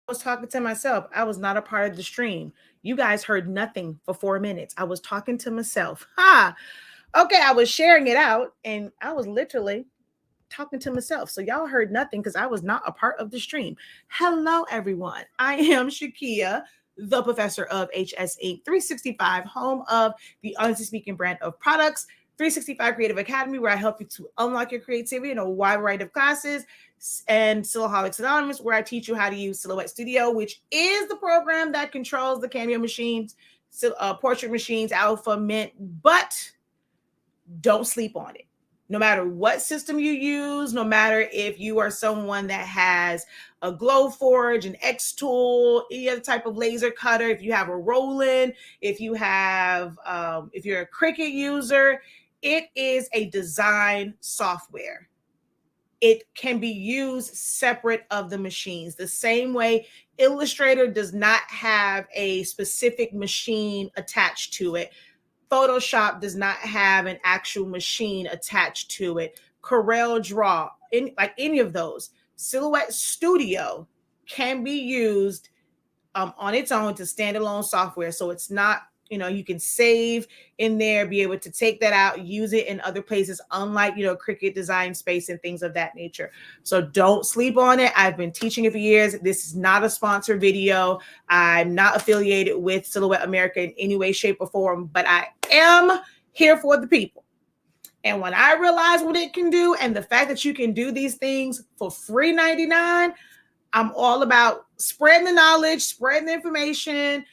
was talking to myself. I was not a part of the stream. You guys heard nothing for 4 minutes. I was talking to myself. Ha! Okay, I was sharing it out and I was literally talking to myself. So y'all heard nothing because I was not a part of the stream. Hello, everyone. I am Shakia, the professor of HS Inc. 365, home of the Honestly Speaking brand of products. 365 Creative Academy, where I help you to unlock your creativity in a wide variety of classes, and Silhouettes Anonymous, where I teach you how to use Silhouette Studio, which is the program that controls the cameo machines, portrait machines, Alpha, Mint, but don't sleep on it. No matter what system you use, no matter if you are someone that has a Glowforge, an X tool, any other type of laser cutter, if you have a Roland, if you're a Cricut user, it is a design software. It can be used separate of the machines. The same way Illustrator does not have a specific machine attached to it. Photoshop does not have an actual machine attached to it. Corel Draw, like any of those. Silhouette Studio can be used on its own to standalone software. So it's not, you can save in there, be able to take that out, use it in other places, unlike, Cricut Design Space and things of that nature. So don't sleep on it. I've been teaching it for years. This is not a sponsored video. I'm not affiliated with Silhouette America in any way, shape, or form, but I am here for the people. And when I realized what it can do and the fact that you can do these things for free 99, I'm all about spreading the knowledge, spreading the information,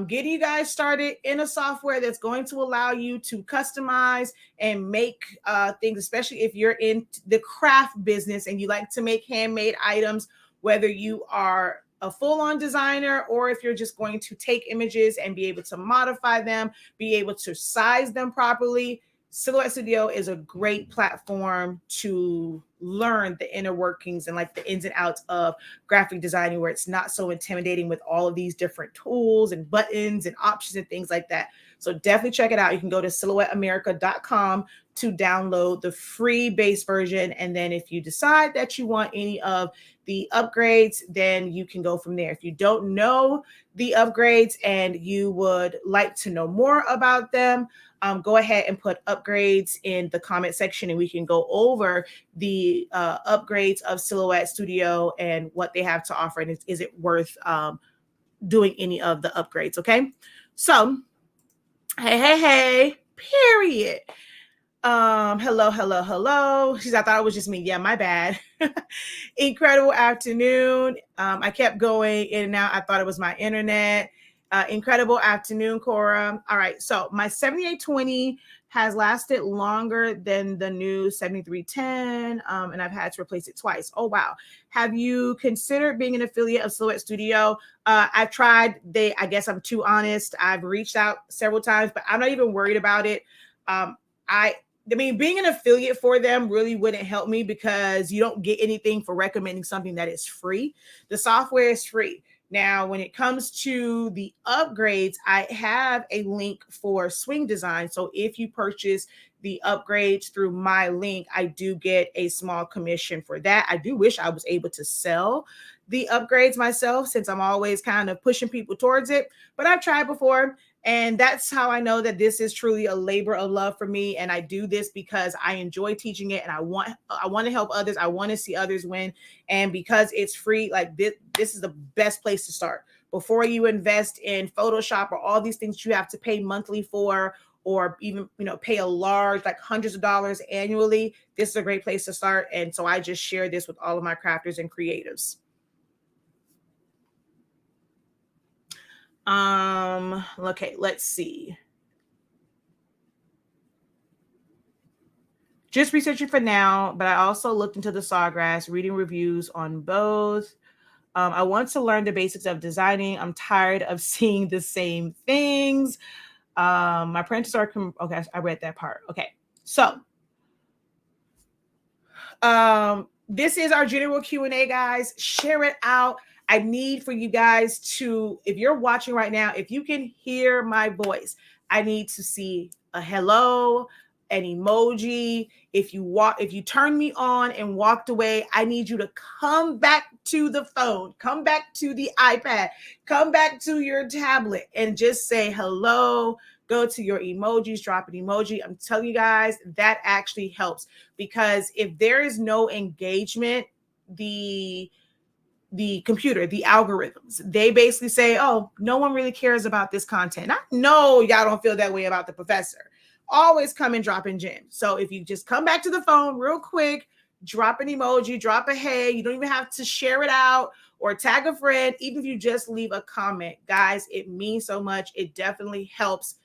getting you guys started in a software that's going to allow you to customize and make things, especially if you're in the craft business and you like to make handmade items, whether you are a full-on designer or if you're just going to take images and be able to modify them, be able to size them properly. Silhouette Studio is a great platform to learn the inner workings and like the ins and outs of graphic designing, where it's not so intimidating with all of these different tools and buttons and options and things like that. So definitely check it out. You can go to silhouetteamerica.com to download the free base version. And then if you decide that you want any of the upgrades, then you can go from there. If you don't know the upgrades and you would like to know more about them, go ahead and put upgrades in the comment section and we can go over the upgrades of Silhouette Studio and what they have to offer. And is it worth doing any of the upgrades? Okay. So, hey, period. Hello. I thought it was just me. Yeah, my bad. Incredible afternoon. I kept going in and out. I thought it was my internet. Incredible afternoon, Cora. All right, so my 7820 has lasted longer than the new 7310, and I've had to replace it twice. Oh, wow. Have you considered being an affiliate of Silhouette Studio? I've tried. I guess I'm too honest. I've reached out several times, but I'm not even worried about it. I mean, being an affiliate for them really wouldn't help me because you don't get anything for recommending something that is free. The software is free. Now, when it comes to the upgrades, I have a link for Swing Design. So if you purchase the upgrades through my link, I do get a small commission for that. I do wish I was able to sell the upgrades myself since I'm always kind of pushing people towards it, but I've tried before. And that's how I know that this is truly a labor of love for me. And I do this because I enjoy teaching it and I want to help others. I want to see others win. And because it's free, like this is the best place to start. Before you invest in Photoshop or all these things you have to pay monthly for, or even, pay a large, like hundreds of dollars annually, this is a great place to start. And so I just share this with all of my crafters and creatives. Okay, let's see. Just researching for now, but I also looked into the Sawgrass, reading reviews on both. I want to learn the basics of designing. I'm tired of seeing the same things. My apprentices are, okay, I read that part. Okay, so this is our general Q&A, guys. Share it out. I need for you guys to, if you're watching right now, if you can hear my voice, I need to see a hello, an emoji. If you turned me on and walked away, I need you to come back to the phone, come back to the iPad, come back to your tablet and just say hello. Go to your emojis, drop an emoji. I'm telling you guys, that actually helps, because if there is no engagement, the computer, the algorithms, they basically say, oh, no one really cares about this content. I know y'all don't feel that way about the professor. Always come and drop in gems. So if you just come back to the phone real quick, drop an emoji, drop a hey, you don't even have to share it out or tag a friend. Even if you just leave a comment, guys, it means so much. It definitely helps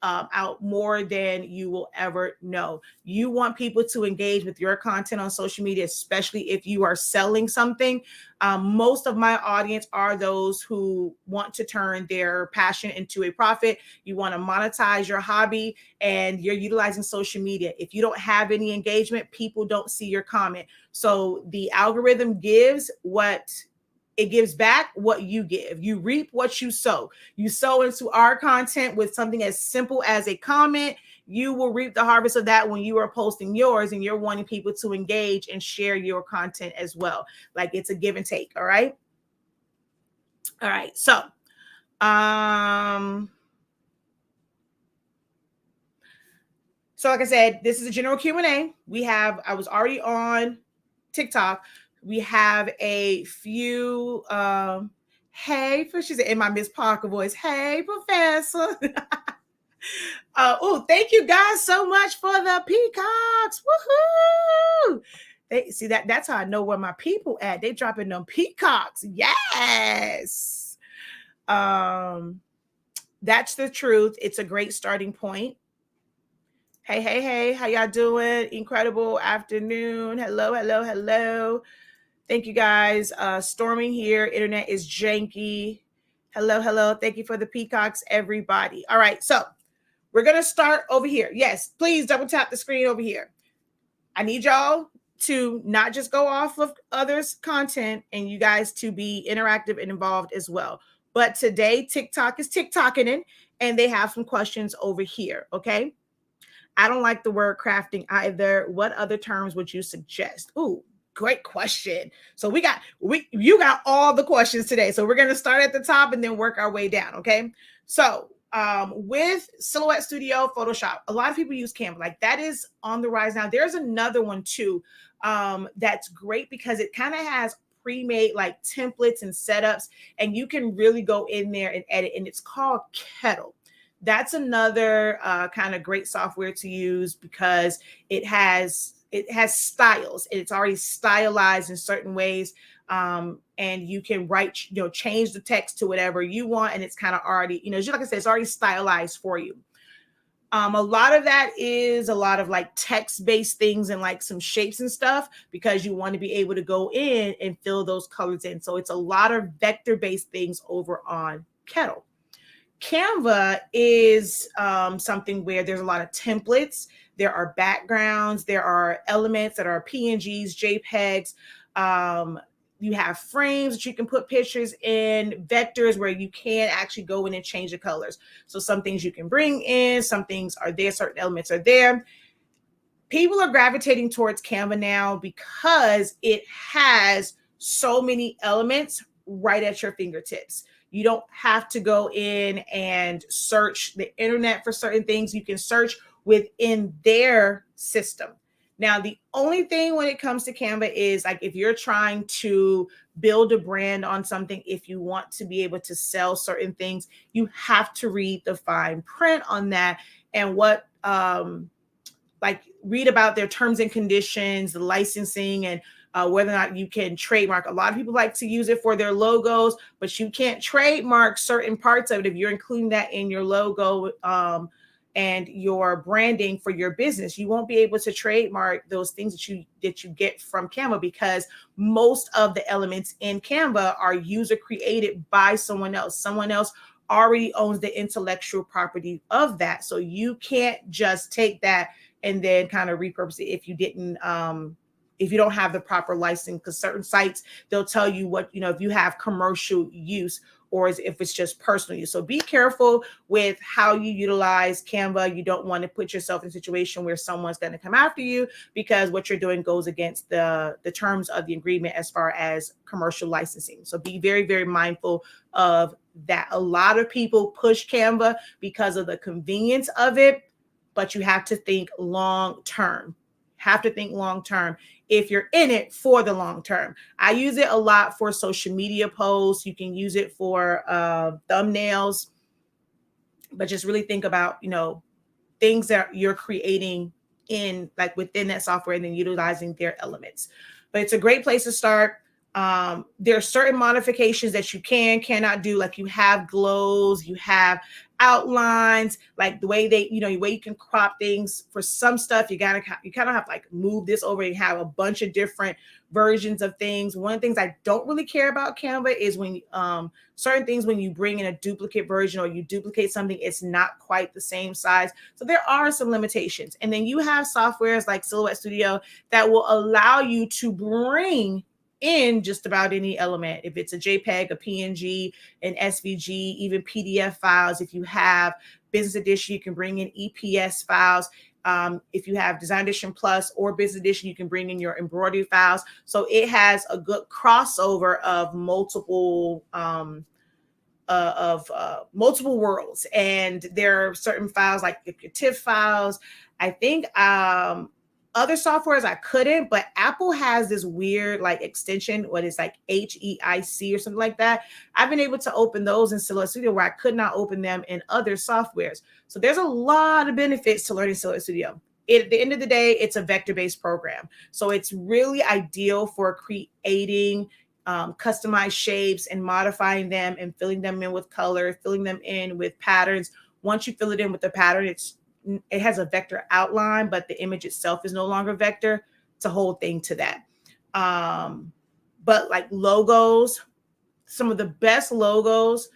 out more than you will ever know. You want people to engage with your content on social media, especially if you are selling something. Most of my audience are those who want to turn their passion into a profit. You want to monetize your hobby and you're utilizing social media. If you don't have any engagement, people don't see your comment. So the algorithm gives back what you give. You reap what you sow. You sow into our content with something as simple as a comment. You will reap the harvest of that when you are posting yours and you're wanting people to engage and share your content as well. Like, it's a give and take. All right. All right. So, like I said, this is a general Q&A. I was already on TikTok. We have a few, hey, she's in my Miss Parker voice. Hey, Professor. Thank you guys so much for the peacocks. Woohoo! See, that's how I know where my people at. They dropping them peacocks. Yes. That's the truth. It's a great starting point. Hey, how y'all doing? Incredible afternoon. Hello. Thank you guys. Storming here. Internet is janky. Hello. Thank you for the peacocks, everybody. All right, so we're going to start over here. Yes, please double tap the screen over here. I need y'all to not just go off of others' content and you guys to be interactive and involved as well. But today, TikTok is TikToking and they have some questions over here, okay? I don't like the word crafting either. What other terms would you suggest? Ooh, great question. So you got all the questions today. So we're going to start at the top and then work our way down. Okay. So with Silhouette Studio, Photoshop, a lot of people use Canva. Like, that is on the rise now. There's another one too that's great because it kind of has pre-made like templates and setups, and you can really go in there and edit. And it's called Kettle. That's another kind of great software to use because it has styles. It's already stylized in certain ways. And you can change the text to whatever you want. And it's kind of already, just like I said, it's already stylized for you. A lot of that is a lot of like text-based things and like some shapes and stuff because you want to be able to go in and fill those colors in. So it's a lot of vector-based things over on Kettle. Canva is something where there's a lot of templates. There are backgrounds. There are elements that are PNGs, JPEGs. You have frames that you can put pictures in, vectors where you can actually go in and change the colors. So some things you can bring in, some things are there, certain elements are there. People are gravitating towards Canva now because it has so many elements right at your fingertips. You don't have to go in and search the internet for certain things. You can search within their system. Now, the only thing when it comes to Canva is like if you're trying to build a brand on something, if you want to be able to sell certain things, you have to read the fine print on that and read about their terms and conditions, the licensing, and whether or not you can trademark. A lot of people like to use it for their logos, but you can't trademark certain parts of it if you're including that in your logo and your branding for your business. You won't be able to trademark those things that you get from Canva because most of the elements in Canva are user created by someone else. Someone else already owns the intellectual property of that. So you can't just take that and then kind of repurpose it if you don't have the proper license, because certain sites, they'll tell you what, if you have commercial use or if it's just personal use. So be careful with how you utilize Canva. You don't want to put yourself in a situation where someone's going to come after you because what you're doing goes against the terms of the agreement as far as commercial licensing. So be very, very mindful of that. A lot of people push Canva because of the convenience of it, but you have to think long term. Have to think long term if you're in it for the long term. I use it a lot for social media posts. You can use it for thumbnails, but just really think about, things that you're creating in like within that software and then utilizing their elements. But it's a great place to start. There are certain modifications that you cannot do. Like you have glows, you have outlines, like the way the way you can crop things. For some stuff, you kind of have to like move this over and have a bunch of different versions of things. One of the things I don't really care about Canva is when certain things, when you bring in a duplicate version or you duplicate something, it's not quite the same size. So there are some limitations. And then you have softwares like Silhouette Studio that will allow you to bring in just about any element. If it's a JPEG, a PNG, an SVG, even PDF files. If you have Business Edition, you can bring in EPS files. If you have Design Edition Plus or Business Edition, you can bring in your embroidery files. So it has a good crossover of multiple multiple worlds. And there are certain files like your TIFF files. I think other softwares I couldn't, but Apple has this weird like extension, what is like HEIC or something like that. I've been able to open those in Silhouette Studio where I could not open them in other softwares. So there's a lot of benefits to learning Silhouette Studio. At the end of the day, it's a vector-based program. So it's really ideal for creating customized shapes and modifying them and filling them in with color, filling them in with patterns. Once you fill it in with the pattern, it has a vector outline, but the image itself is no longer vector. It's a whole thing to that. But like logos, some of the best logos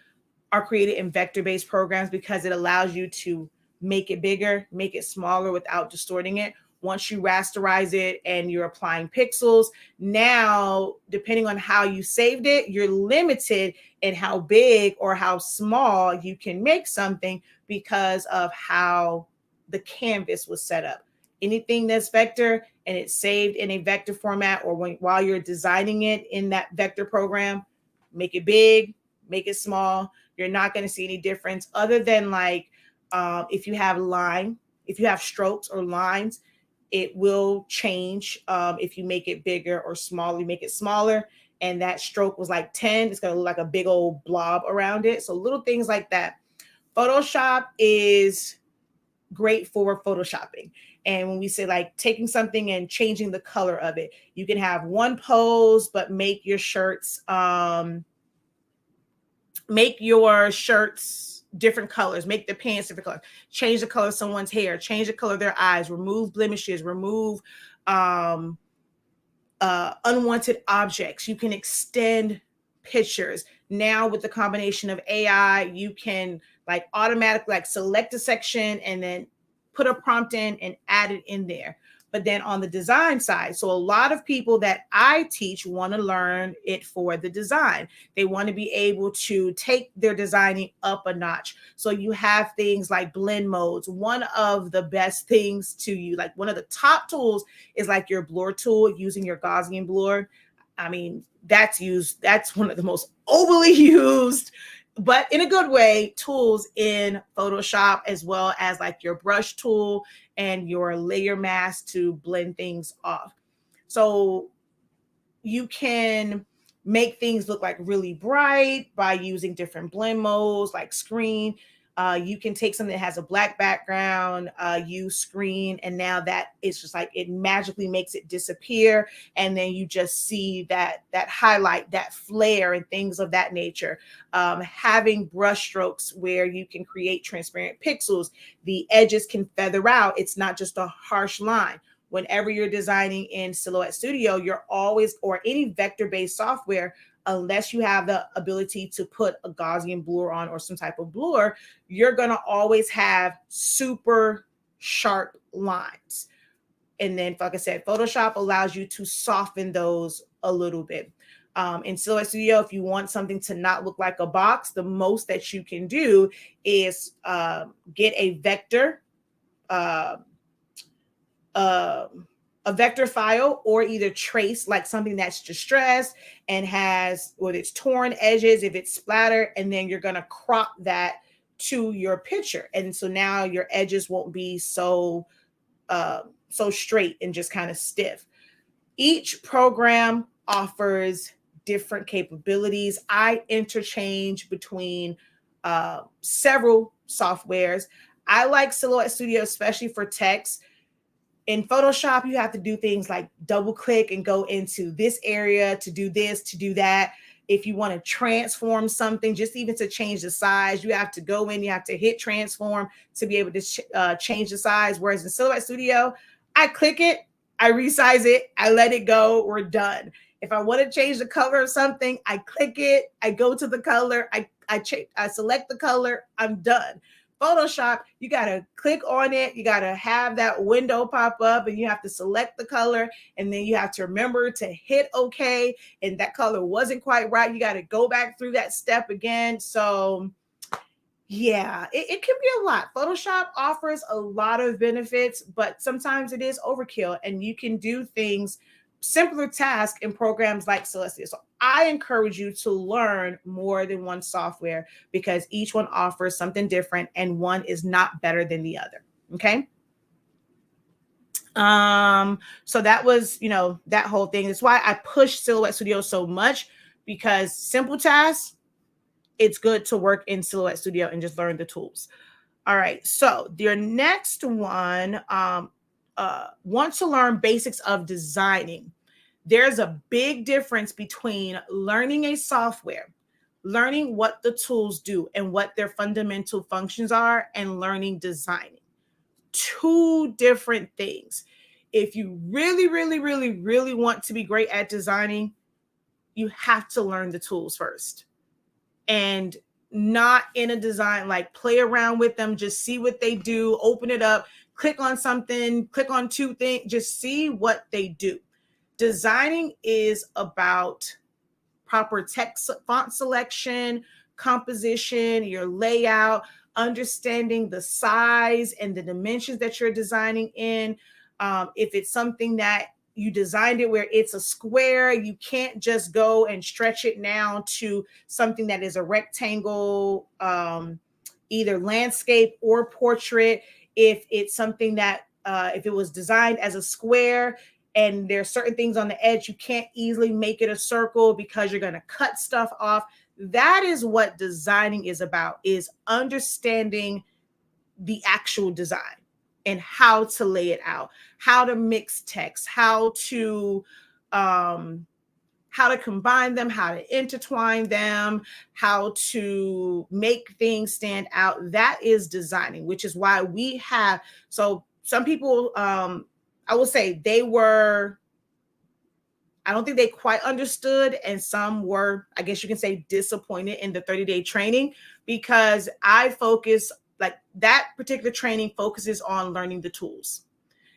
are created in vector-based programs because it allows you to make it bigger, make it smaller without distorting it. Once you rasterize it and you're applying pixels, now, depending on how you saved it, you're limited in how big or how small you can make something because of how the canvas was set up. Anything that's vector and it's saved in a vector format, or while you're designing it in that vector program, make it big, make it small. You're not going to see any difference other than like if you have strokes or lines, it will change. If you make it bigger or smaller, you make it smaller, and that stroke was like 10, it's going to look like a big old blob around it. So little things like that. Photoshop is great for photoshopping. And when we say like taking something and changing the color of it, you can have one pose, but make your shirts different colors, make the pants different colors, change the color of someone's hair, change the color of their eyes, remove blemishes, remove unwanted objects. You can extend pictures. Now with the combination of AI, you can like automatically like select a section and then put a prompt in and add it in there. But then on the design side, so a lot of people that I teach want to learn it for the design. They want to be able to take their designing up a notch. So you have things like blend modes. One of the best things to you, like one of the top tools is like your blur tool, using your Gaussian blur. I mean, that's one of the most overly used, but in a good way, tools in Photoshop, as well as like your brush tool and your layer mask to blend things off. So you can make things look like really bright by using different blend modes like screen. You can take something that has a black background, use screen, and now that it's just like it magically makes it disappear, and then you just see that highlight, that flare, and things of that nature. Having brush strokes where you can create transparent pixels, the edges can feather out. It's not just a harsh line. Whenever you're designing in Silhouette Studio, you're always, or any vector-based software, unless you have the ability to put a Gaussian blur on or some type of blur, you're going to always have super sharp lines. And then, like I said, Photoshop allows you to soften those a little bit. In Silhouette Studio, if you want something to not look like a box, the most that you can do is get a vector, uh, a vector file, or either trace like something that's distressed and has, whether it's torn edges, if it's splattered, and then you're going to crop that to your picture. And so now your edges won't be so straight and just kind of stiff. Each program offers different capabilities. I interchange between several softwares. I like Silhouette Studio, especially for text. In Photoshop, you have to do things like double click and go into this area to do this, to do that. If you want to transform something, just even to change the size, you have to go in, you have to hit transform to be able to change the size. Whereas in Silhouette Studio, I click it, I resize it, I let it go, we're done. If I want to change the color of something, I click it, I go to the color, I select the color, I'm done. Photoshop, you got to click on it. You got to have that window pop up and you have to select the color. And then you have to remember to hit OK. And that color wasn't quite right. You got to go back through that step again. So yeah, it can be a lot. Photoshop offers a lot of benefits, but sometimes it is overkill and you can do things, simpler tasks in programs like Celestia. So I encourage you to learn more than one software because each one offers something different and one is not better than the other. Okay. So that was, that whole thing. That's why I push Silhouette Studio so much, because simple tasks, it's good to work in Silhouette Studio and just learn the tools. All right. So your next one, want to learn basics of designing. There's a big difference between learning a software, learning what the tools do and what their fundamental functions are, and learning designing. Two different things. If you really, really, really, really want to be great at designing, you have to learn the tools first. And not in a design, like play around with them, just see what they do, open it up, click on something, click on two things, just see what they do. Designing is about proper text font selection, composition, your layout, understanding the size and the dimensions that you're designing in. If it's something that you designed it where it's a square, you can't just go and stretch it now to something that is a rectangle, either landscape or portrait. If it's something that, if it was designed as a square and there's certain things on the edge, you can't easily make it a circle because you're going to cut stuff off. That is what designing is about, is understanding the actual design and how to lay it out, how to mix text, how to combine them, how to intertwine them, how to make things stand out. That is designing, which is why we have, so some people, I will say I don't think they quite understood, and some were, I guess you can say, disappointed in the 30-day training, because I focus, like that particular training focuses on learning the tools.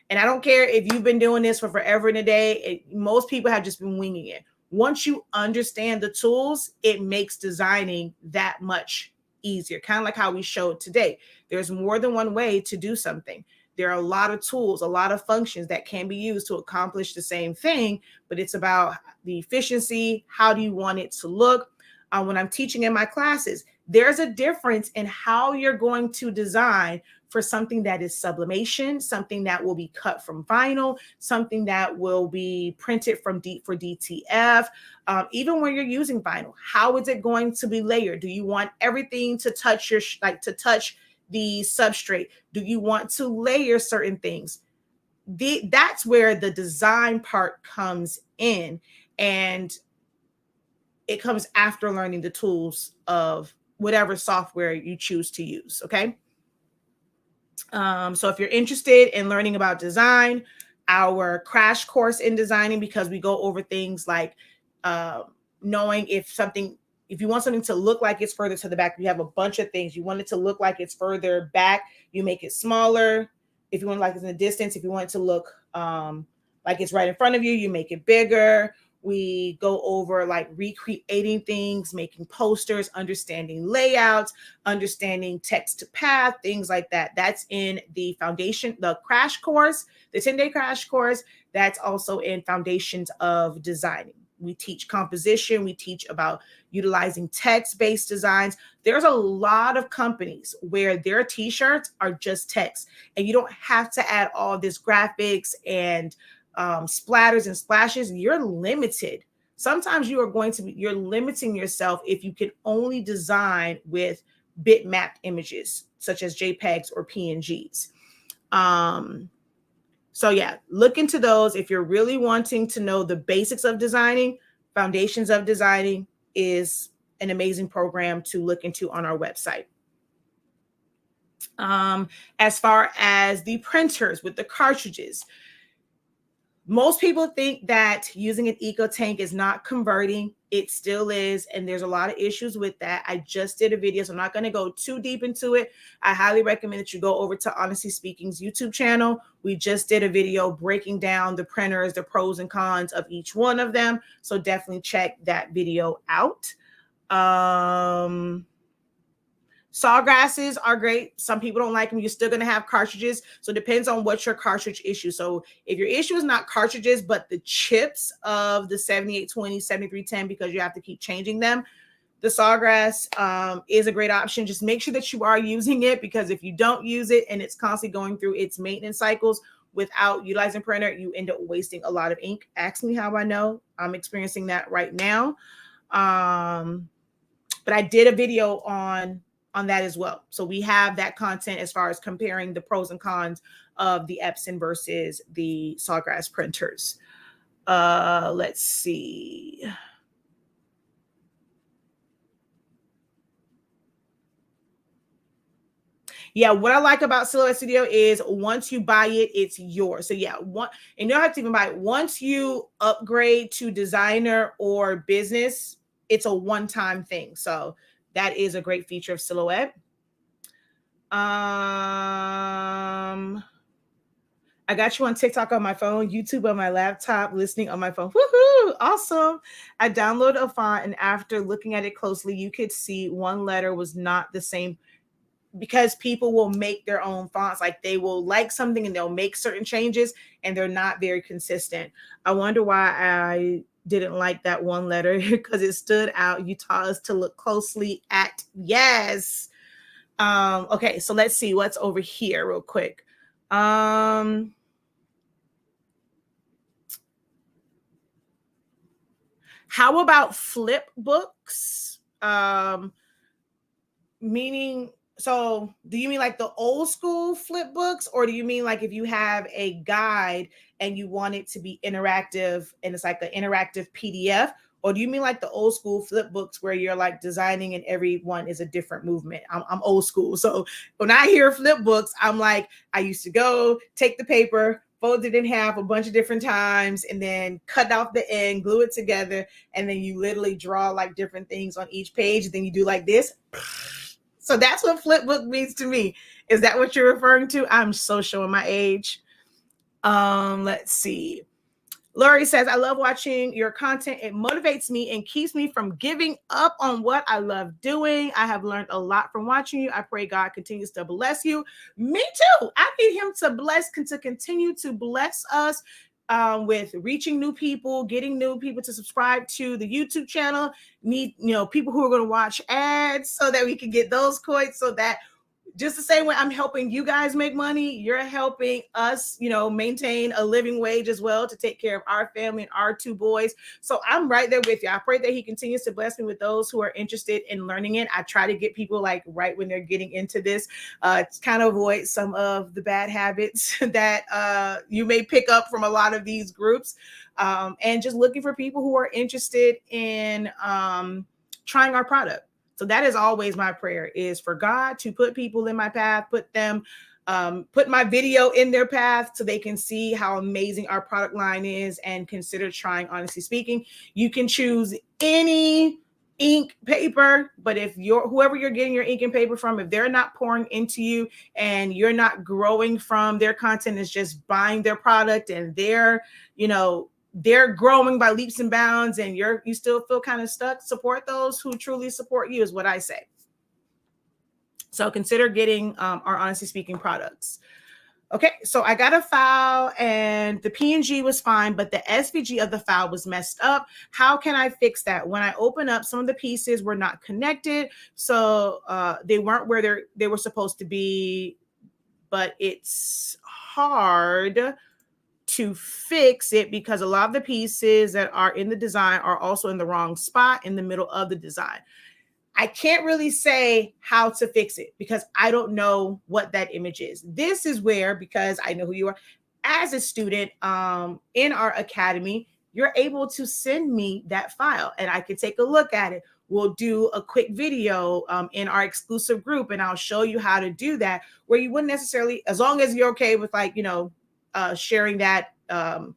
And I don't care if you've been doing this for forever and a day, most people have just been winging it. Once you understand the tools, it makes designing that much easier. Kind of like how we showed today. There's more than one way to do something. There are a lot of tools, a lot of functions that can be used to accomplish the same thing, but it's about the efficiency. How do you want it to look? When I'm teaching in my classes, there's a difference in how you're going to design for something that is sublimation, something that will be cut from vinyl, something that will be printed for DTF. Even when you're using vinyl, how is it going to be layered? Do you want everything to touch touch the substrate? Do you want to layer certain things? That's where the design part comes in, and it comes after learning the tools of whatever software you choose to use. Okay. So if you're interested in learning about design, our crash course in designing, because we go over things like knowing if you want something to look like it's further to the back, you have a bunch of things. You want it to look like it's further back, you make it smaller. If you want it like it's in the distance, if you want it to look like it's right in front of you, you make it bigger. We go over like recreating things, making posters, understanding layouts, understanding text to path, things like that. That's in the foundation, the crash course, the 10-day crash course. That's also in Foundations of Designing. We teach composition. We teach about utilizing text-based designs. There's a lot of companies where their t-shirts are just text, and you don't have to add all this graphics and splatters and splashes. You're limited. Sometimes you're limiting yourself if you can only design with bitmap images such as JPEGs or PNGs. So yeah, look into those. If you're really wanting to know the basics of designing, Foundations of Designing is an amazing program to look into on our website. As far as the printers with the cartridges, most people think that using an eco tank is not converting. It still is, and there's a lot of issues with that. I just did a video, so I'm not going to go too deep into it. I highly recommend that you go over to Honestly Speaking's YouTube channel. We just did a video breaking down the printers, the pros and cons of each one of them, so definitely check that video out. Sawgrasses are great. Some people don't like them. You're still going to have cartridges. So it depends on what your cartridge issue. So if your issue is not cartridges, but the chips of the 7820, 7310, because you have to keep changing them, the Sawgrass is a great option. Just make sure that you are using it, because if you don't use it and it's constantly going through its maintenance cycles without utilizing printer, you end up wasting a lot of ink. Ask me how I know. I'm experiencing that right now. But I did a video on that as well. So we have that content as far as comparing the pros and cons of the Epson versus the Sawgrass printers. Let's see. Yeah, what I like about Silhouette Studio is once you buy it, it's yours. So yeah, and you don't have to even buy it. Once you upgrade to designer or business, it's a one-time thing. So that is a great feature of Silhouette. I got you on TikTok on my phone, YouTube on my laptop, listening on my phone. Woohoo! Awesome. I downloaded a font, and after looking at it closely, you could see one letter was not the same, because people will make their own fonts. Like they will like something and they'll make certain changes, and they're not very consistent. I wonder why I didn't like that one letter, because it stood out. You taught us to look closely at, yes. Okay, so let's see what's over here real quick. How about flip books? Meaning, so do you mean like the old school flip books, or do you mean like if you have a guide and you want it to be interactive and it's like an interactive PDF? Or do you mean like the old school flip books where you're like designing and every one is a different movement? I'm old school. So when I hear flip books, I'm like, I used to go take the paper, fold it in half a bunch of different times, and then cut off the end, glue it together, and then you literally draw like different things on each page. And then you do like this. So that's what flip book means to me. Is that what you're referring to? I'm so showing my age. Let's see. Lori says, I love watching your content. It motivates me and keeps me from giving up on what I love doing. I have learned a lot from watching you. I pray God continues to bless you. Me too. I need him to continue to bless us with reaching new people, getting new people to subscribe to the YouTube channel. Need, people who are going to watch ads so that we can get those coins, so that just the same way I'm helping you guys make money, you're helping us, maintain a living wage as well, to take care of our family and our two boys. So I'm right there with you. I pray that he continues to bless me with those who are interested in learning it. I try to get people like right when they're getting into this, to kind of avoid some of the bad habits that you may pick up from a lot of these groups, and just looking for people who are interested in trying our product. So that is always my prayer, is for God to put people in my path, put my video in their path so they can see how amazing our product line is and consider trying Honestly Speaking. You can choose any ink, paper, but if whoever you're getting your ink and paper from, if they're not pouring into you and you're not growing from their content, is just buying their product and they're, they're growing by leaps and bounds and you still feel kind of stuck, support those who truly support you is what I say. So consider getting our Honestly Speaking products. Okay, so I got a file and the PNG was fine, but the SVG of the file was messed up. How can I fix that? When I open up, some of the pieces were not connected, so they weren't where they were supposed to be, but it's hard to fix it because a lot of the pieces that are in the design are also in the wrong spot in the middle of the design. I can't really say how to fix it because I don't know what that image is. This is where, because I know who you are, as a student in our academy, you're able to send me that file and I can take a look at it. We'll do a quick video in our exclusive group and I'll show you how to do that, where you wouldn't necessarily, as long as you're okay with sharing that to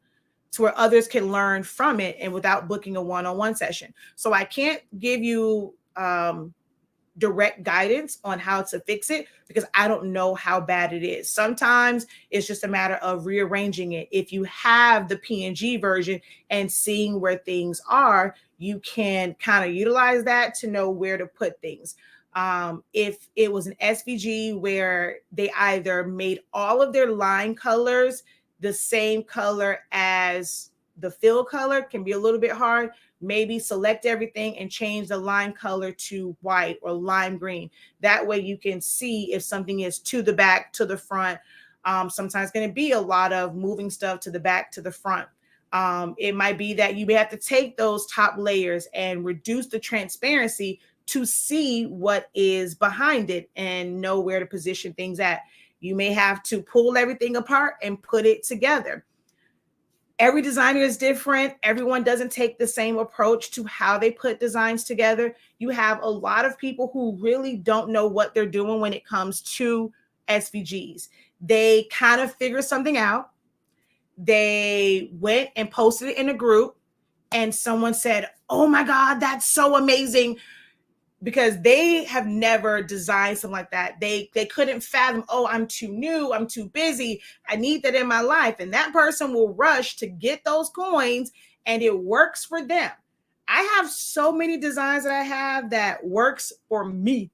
where others can learn from it and without booking a one-on-one session. So I can't give you direct guidance on how to fix it because I don't know how bad it is. Sometimes it's just a matter of rearranging it. If you have the PNG version and seeing where things are, you can kind of utilize that to know where to put things. If it was an SVG where they either made all of their line colors the same color as the fill color, can be a little bit hard. Maybe select everything and change the line color to white or lime green. That way you can see if something is to the back, to the front. Sometimes going to be a lot of moving stuff to the back, to the front. It might be that you may have to take those top layers and reduce the transparency to see what is behind it and know where to position things at. You may have to pull everything apart and put it together. Every designer is different. Everyone doesn't take the same approach to how they put designs together. You have a lot of people who really don't know what they're doing when it comes to SVGs. They kind of figure something out. They went and posted it in a group and someone said, "Oh my God, that's so amazing." Because they have never designed something like that. They couldn't fathom, oh, I'm too new, I'm too busy, I need that in my life. And that person will rush to get those coins and it works for them. I have so many designs that I have that works for me.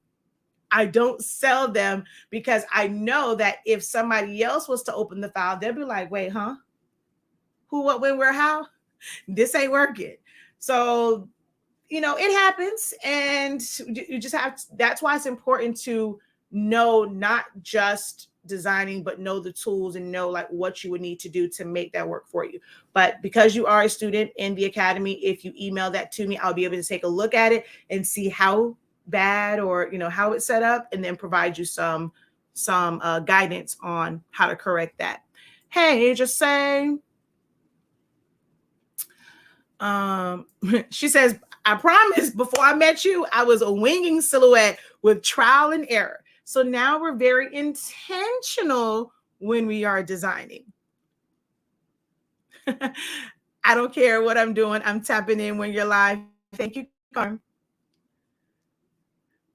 I don't sell them because I know that if somebody else was to open the file, they'll be like, wait, huh? Who, what, when, where, how? This ain't working. So it happens, and you just have to, that's why it's important to know not just designing, but know the tools and know like what you would need to do to make that work for you. But because you are a student in the academy, if you email that to me, I'll be able to take a look at it and see how bad or how it's set up, and then provide you some guidance on how to correct that. Hey, just saying. She says, I promise before I met you, I was a winging silhouette with trial and error. So now we're very intentional when we are designing. I don't care what I'm doing. I'm tapping in when you're live. Thank you, Carm.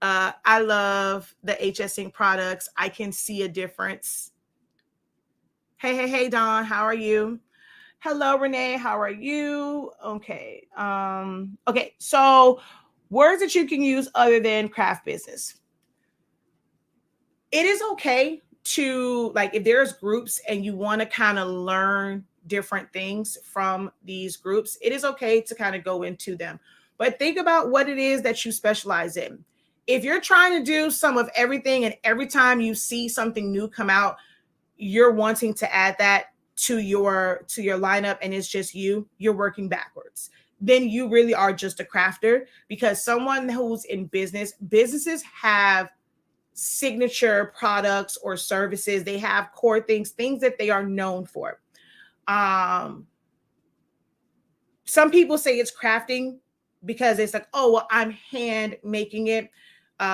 I love the HSINK products. I can see a difference. Hey, Dawn, how are you? Hello, Renee. How are you? Okay. Okay. So words that you can use other than craft business. It is okay to, like, if there's groups and you want to kind of learn different things from these groups, it is okay to kind of go into them. But think about what it is that you specialize in. If you're trying to do some of everything and every time you see something new come out, you're wanting to add that to your lineup and it's just you're working backwards, then you really are just a crafter. Because someone who's in businesses have signature products or services. They have core things that they are known for. Some people say it's crafting because it's like, oh, well, I'm hand making it.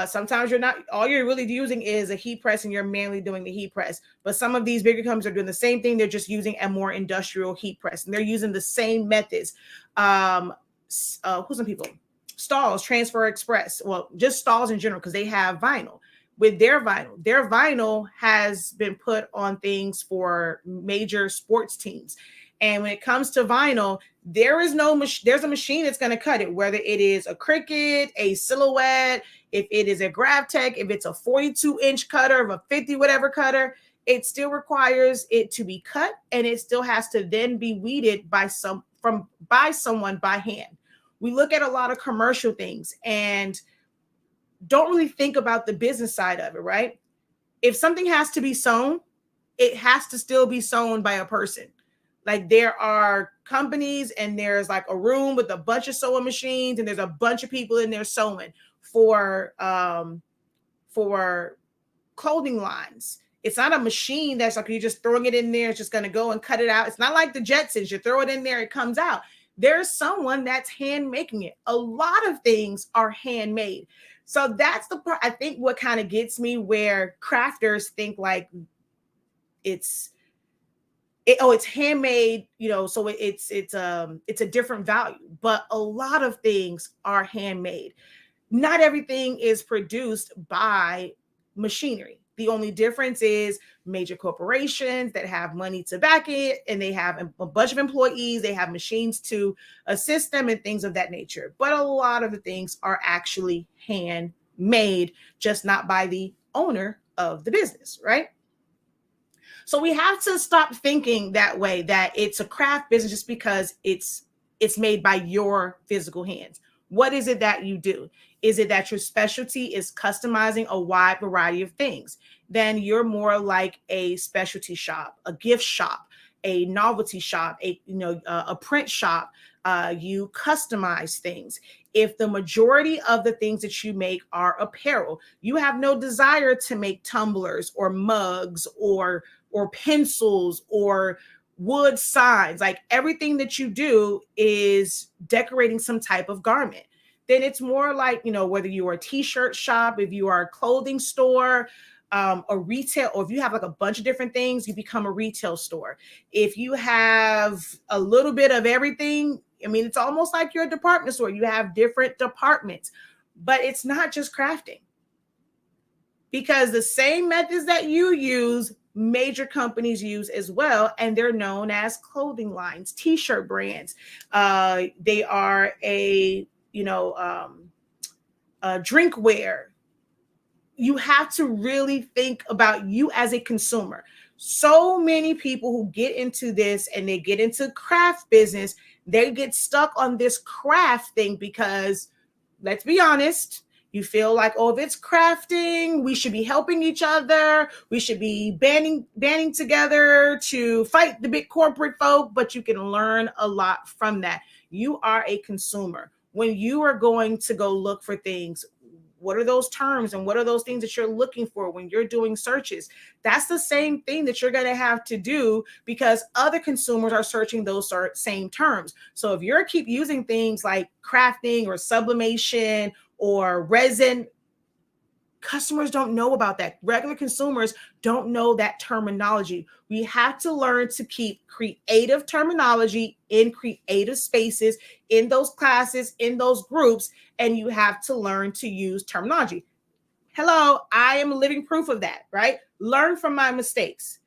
Sometimes you're not, all you're really using is a heat press and you're manually doing the heat press. But some of these bigger companies are doing the same thing. They're just using a more industrial heat press and they're using the same methods. Who's some people? Stalls, Transfer Express. Well, just Stalls in general, because they have vinyl. With their vinyl has been put on things for major sports teams. And when it comes to vinyl, there's a machine that's going to cut it, whether it is a Cricut, a Silhouette, if it is a GravTech, if it's a 42-inch cutter, of a 50 whatever cutter, it still requires it to be cut, and it still has to then be weeded by someone by hand. We look at a lot of commercial things and don't really think about the business side of it, right? If something has to be sewn, it has to still be sewn by a person. Like there are companies and there's like a room with a bunch of sewing machines and there's a bunch of people in there sewing for clothing lines. It's not a machine that's like you're just throwing it in there, it's just going to go and cut it out. It's not like the Jetsons. You throw it in there, it comes out. There's someone that's hand making it. A lot of things are handmade. So that's the part I think what kind of gets me, where crafters think like it's handmade, so it's a different value, but a lot of things are handmade. Not everything is produced by machinery. The only difference is major corporations that have money to back it, and they have a bunch of employees, they have machines to assist them and things of that nature. But a lot of the things are actually handmade, just not by the owner of the business, right? So we have to stop thinking that way, that it's a craft business just because it's made by your physical hands. What is it that you do? Is it that your specialty is customizing a wide variety of things? Then you're more like a specialty shop, a gift shop, a novelty shop, a print shop. You customize things. If the majority of the things that you make are apparel, you have no desire to make tumblers or mugs or pencils or wood signs. Like everything that you do is decorating some type of garment. Then it's more like, whether you are a t-shirt shop, if you are a clothing store, a retail, or if you have like a bunch of different things, you become a retail store. If you have a little bit of everything, it's almost like you're a department store. You have different departments, but it's not just crafting, because the same methods that you use, major companies use as well, and they're known as clothing lines, t-shirt brands. They are a drinkware. You have to really think about you as a consumer. So many people who get into this and they get into craft business, they get stuck on this craft thing because, let's be honest, you feel like, if it's crafting, we should be helping each other. We should be banding together to fight the big corporate folk, but you can learn a lot from that. You are a consumer. When you are going to go look for things, what are those terms and what are those things that you're looking for when you're doing searches? That's the same thing that you're going to have to do, because other consumers are searching those same terms. So if you're keep using things like crafting or sublimation or resin, customers don't know about that. Regular consumers don't know that terminology. We have to learn to keep creative terminology in creative spaces, in those classes, in those groups, and you have to learn to use terminology. Hello, I am living proof of that, right? Learn from my mistakes,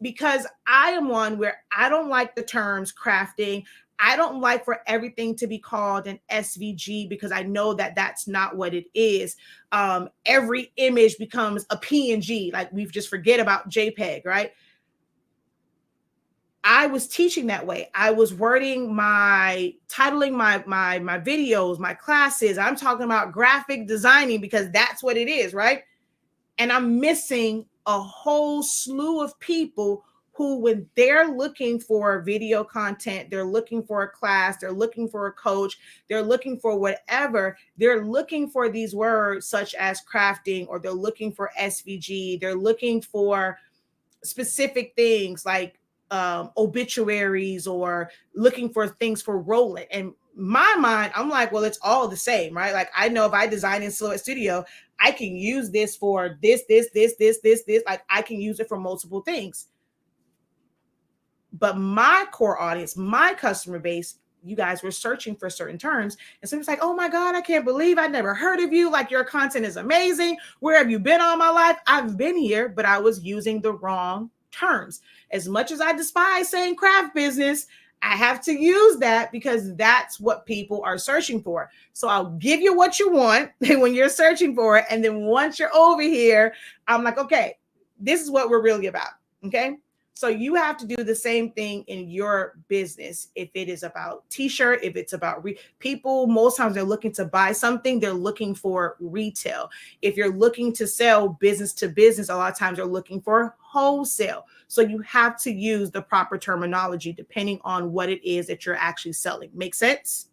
because I am one where I don't like the terms crafting. I don't like for everything to be called an SVG, because I know that that's not what it is. Every image becomes a PNG, like we just forget about JPEG, right? I was teaching that way. I was titling my videos, my classes. I'm talking about graphic designing because that's what it is, right? And I'm missing a whole slew of people who, when they're looking for video content, they're looking for a class, they're looking for a coach, they're looking for whatever, they're looking for these words such as crafting, or they're looking for SVG, they're looking for specific things like obituaries, or looking for things for rolling. And my mind, I'm like, well, it's all the same, right? Like, I know if I design in Silhouette Studio, I can use this for this. Like, I can use it for multiple things. But my core audience, my customer base, you guys were searching for certain terms. And so it's like, oh my God, I can't believe I'd never heard of you. Like, your content is amazing. Where have you been all my life? I've been here, but I was using the wrong terms. As much as I despise saying craft business, I have to use that because that's what people are searching for. So I'll give you what you want when you're searching for it. And then once you're over here, I'm like, okay, this is what we're really about. Okay. So you have to do the same thing in your business. If it is about t-shirt, if it's about people, most times they're looking to buy something, they're looking for retail. If you're looking to sell business to business, a lot of times they're looking for wholesale. So you have to use the proper terminology depending on what it is that you're actually selling. Make sense?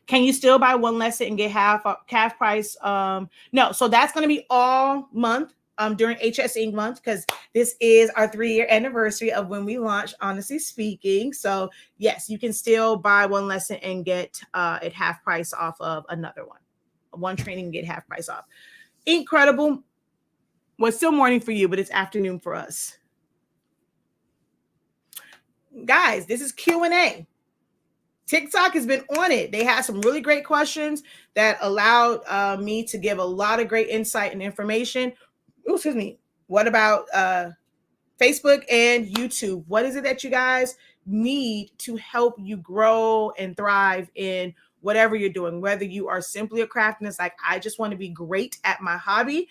Can you still buy one lesson and get half price? No, so that's going to be all month during HS Inc. month, because this is our 3-year anniversary of when we launched Honestly Speaking. So yes, you can still buy one lesson and get it half price off of another one training and get half price off. Incredible. Well, it's still morning for you, but it's afternoon for us. Guys, this is Q&A. TikTok has been on it. They had some really great questions that allowed me to give a lot of great insight and information. Ooh, excuse me. What about Facebook and YouTube? What is it that you guys need to help you grow and thrive in whatever you're doing? Whether you are simply a craftiness, like I just want to be great at my hobby.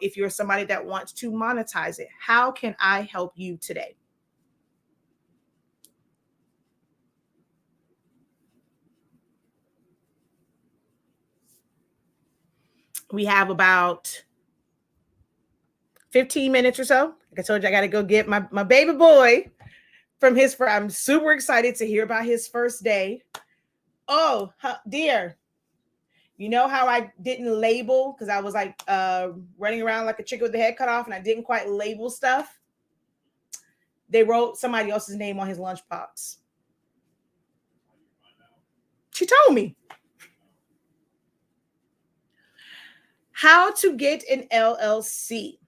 If you're somebody that wants to monetize it, how can I help you today? We have about 15 minutes or so. Like I told you, I got to go get my baby boy from his first. I'm super excited to hear about his first day. Oh, dear. You know how I didn't label because I was like running around like a chicken with the head cut off and I didn't quite label stuff? They wrote somebody else's name on his lunchbox. She told me. How to get an LLC.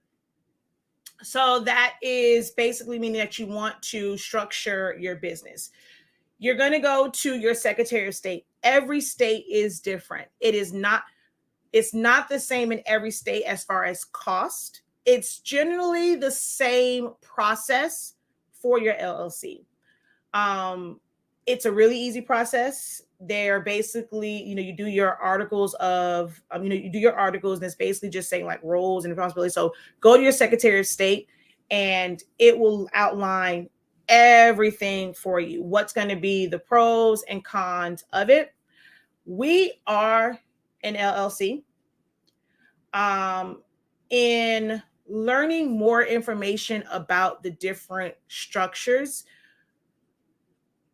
So that is basically meaning that you want to structure your business. You're going to go to your Secretary of State. Every state is different. It's not the same in every state as far as cost. It's generally the same process for your LLC. It's a really easy process. They're basically, you do your articles of, you do your articles, and it's basically just saying like roles and responsibilities. So go to your Secretary of State and it will outline everything for you. What's going to be the pros and cons of it. We are an LLC. In learning more information about the different structures,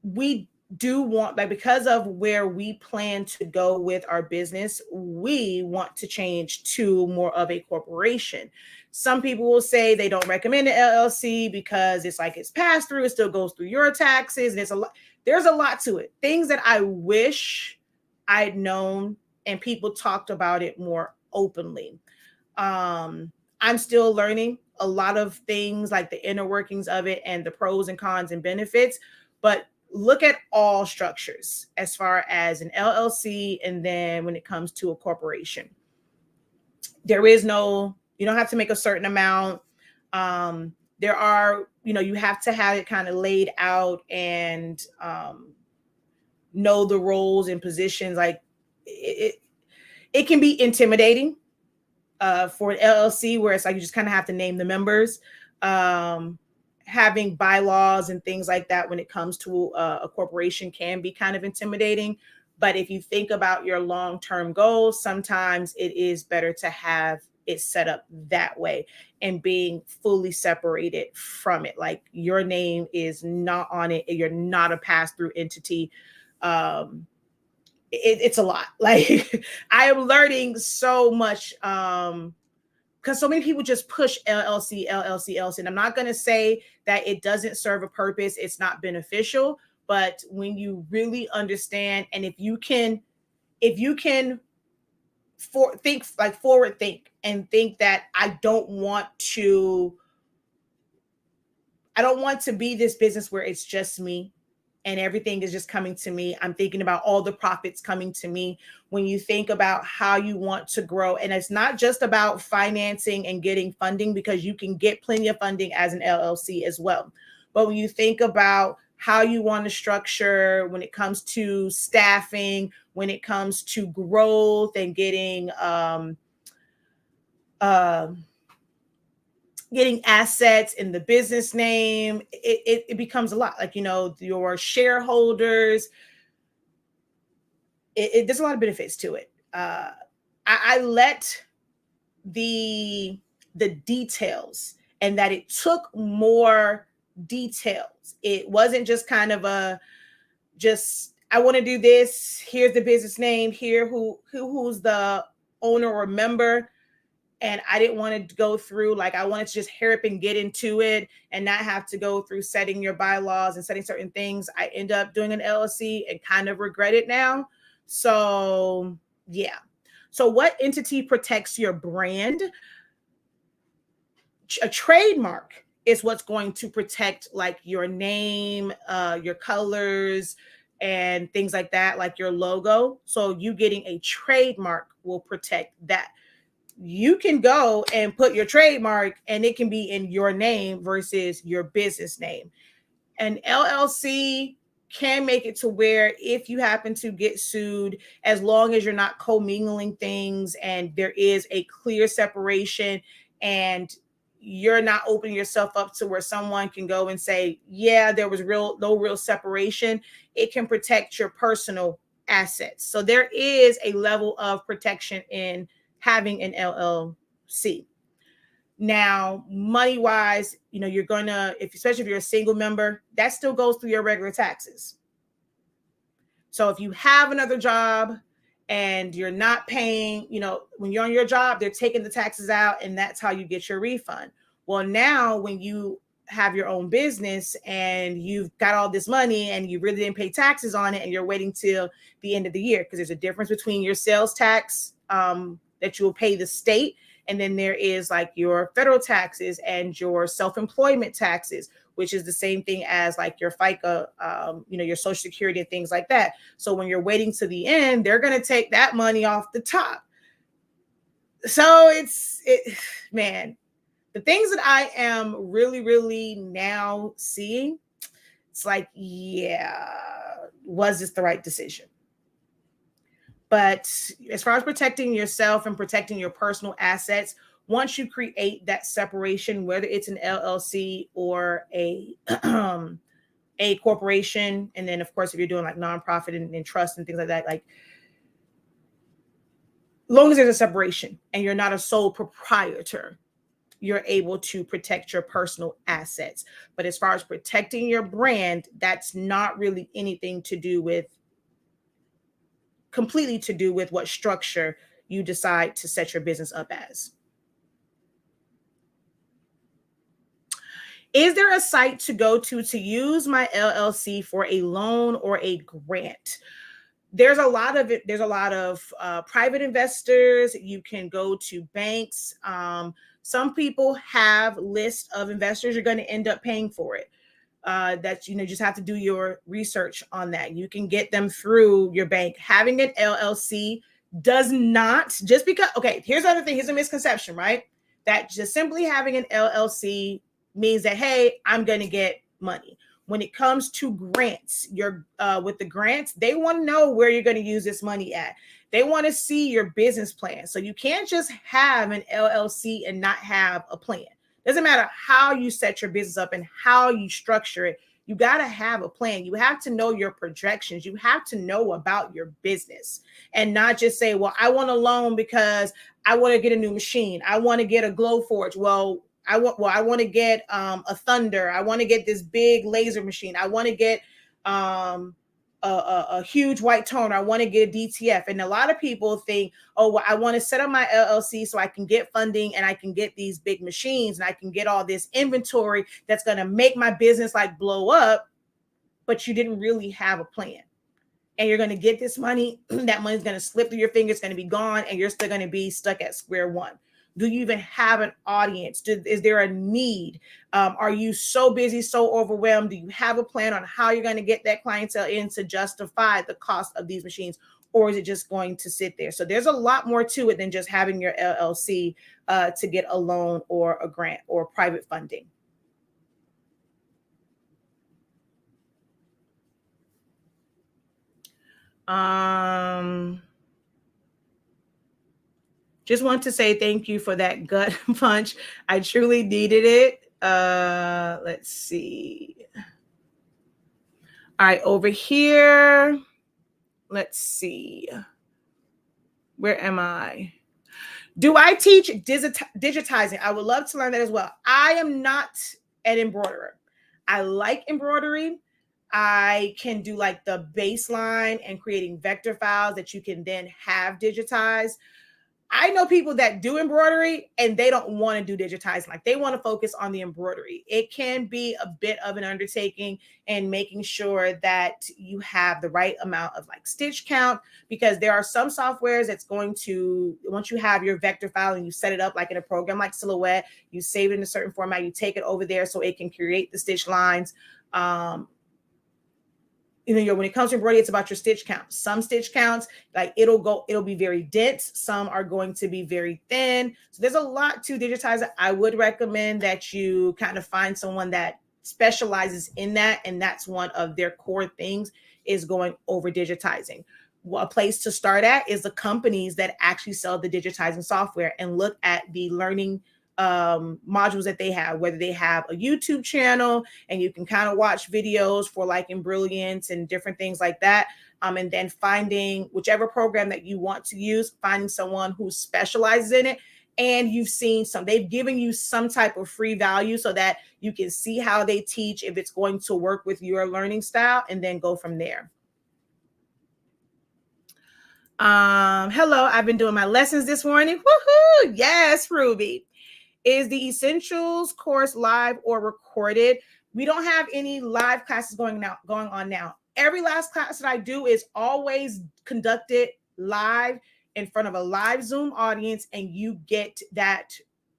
we do want, like, because of where we plan to go with our business, we want to change to more of a corporation. Some people will say they don't recommend an LLC because it's like it's passed through, it still goes through your taxes, and there's a lot to it. Things that I wish I'd known and people talked about it more openly. I'm still learning a lot of things like the inner workings of it and the pros and cons and benefits, but look at all structures as far as an LLC. And then when it comes to a corporation, you don't have to make a certain amount. There are, you have to have it kind of laid out and know the roles and positions. Like it can be intimidating for an LLC, where it's like you just kind of have to name the members. Having bylaws and things like that when it comes to a corporation can be kind of intimidating. But if you think about your long-term goals, sometimes it is better to have it set up that way and being fully separated from it. Like your name is not on it. You're not a pass-through entity. It's a lot. Like I am learning so much because so many people just push LLC. And I'm not going to say that it doesn't serve a purpose. It's not beneficial. But when you really understand, and if you can forward think and think that I don't want to be this business where it's just me. and everything is just coming to me. I'm thinking about all the profits coming to me. When you think about how you want to grow, and it's not just about financing and getting funding, because you can get plenty of funding as an LLC as well. But when you think about how you want to structure when it comes to staffing, when it comes to growth and getting assets in the business name, it becomes a lot. Like, your shareholders, there's a lot of benefits to it. I let the details, and that it took more details. It wasn't just kind of I want to do this. Here's the business name. Here who's the owner or member. And I didn't want to go through, like, I wanted to just hurry up and get into it and not have to go through setting your bylaws and setting certain things. I end up doing an LLC and kind of regret it now. So, yeah. So what entity protects your brand? A trademark is what's going to protect, like, your name, your colors, and things like that, like your logo. So you getting a trademark will protect that. You can go and put your trademark and it can be in your name versus your business name. An LLC can make it to where if you happen to get sued, as long as you're not commingling things and there is a clear separation and you're not opening yourself up to where someone can go and say, yeah, there was no real separation, it can protect your personal assets. So there is a level of protection in having an LLC. Now, money wise, you're gonna, especially if you're a single member, that still goes through your regular taxes. So if you have another job and you're not paying, when you're on your job, they're taking the taxes out and that's how you get your refund. Well, now when you have your own business and you've got all this money and you really didn't pay taxes on it and you're waiting till the end of the year, because there's a difference between your sales tax that you will pay the state, and then there is like your federal taxes and your self-employment taxes, which is the same thing as like your FICA, your Social Security and things like that. So when you're waiting to the end, they're going to take that money off the top. So man, the things that I am really, really now seeing, it's like, yeah, was this the right decision? But as far as protecting yourself and protecting your personal assets, once you create that separation, whether it's an LLC or a corporation, and then of course if you're doing like nonprofit and trust and things like that, like, long as there's a separation and you're not a sole proprietor, you're able to protect your personal assets. But as far as protecting your brand, that's not really anything to do with, completely to do with what structure you decide to set your business up as. Is there a site to go to use my LLC for a loan or a grant? There's a lot of it. There's a lot of private investors. You can go to banks. Some people have lists of investors. You're going to end up paying for it. That just have to do your research on that. You can get them through your bank. Having an LLC does not, just because, okay, here's the other thing. Here's a misconception, right? That just simply having an LLC means that, hey, I'm going to get money. When it comes to grants, with the grants, they want to know where you're going to use this money at. They want to see your business plan. So you can't just have an LLC and not have a plan. Doesn't matter how you set your business up and how you structure it. You got to have a plan. You have to know your projections. You have to know about your business and not just say, well, I want a loan because I want to get a new machine. I want to get a Glowforge. I want to get a Thunder. I want to get this big laser machine. I want to get a huge white toner. I want to get a DTF. And a lot of people think, oh, well, I want to set up my LLC so I can get funding and I can get these big machines and I can get all this inventory that's going to make my business like blow up. But you didn't really have a plan. And you're going to get this money. That money's going to slip through your fingers. It's going to be gone. And you're still going to be stuck at square one. Do you even have an audience? Is there a need? Are you so busy, so overwhelmed? Do you have a plan on how you're going to get that clientele in to justify the cost of these machines? Or is it just going to sit there? So there's a lot more to it than just having your LLC to get a loan or a grant or private funding. Just want to say thank you for that gut punch. I truly needed it. Let's see. All right, over here. Let's see. Where am I? Do I teach digitizing? I would love to learn that as well. I am not an embroiderer. I like embroidery. I can do like the baseline and creating vector files that you can then have digitized. I know people that do embroidery and they don't want to do digitizing. Like they want to focus on the embroidery. It can be a bit of an undertaking and making sure that you have the right amount of like stitch count, because there are some softwares that's going to, once you have your vector file and you set it up like in a program like Silhouette, you save it in a certain format, you take it over there so it can create the stitch lines. When it comes to embroidery, it's about your stitch count. Some stitch counts, like it'll be very dense. Some are going to be very thin. So there's a lot to digitize. I would recommend that you kind of find someone that specializes in that. And that's one of their core things, is going over digitizing. Well, a place to start at is the companies that actually sell the digitizing software, and look at the learning modules that they have, whether they have a YouTube channel and you can kind of watch videos for like in Brilliance and different things like that. And then finding whichever program that you want to use, finding someone who specializes in it. And they've given you some type of free value so that you can see how they teach, if it's going to work with your learning style, and then go from there. Hello, I've been doing my lessons this morning. Woohoo! Yes, Ruby. Is the Essentials course live or recorded? We don't have any live classes going on now. Every last class that I do is always conducted live in front of a live Zoom audience, and you get that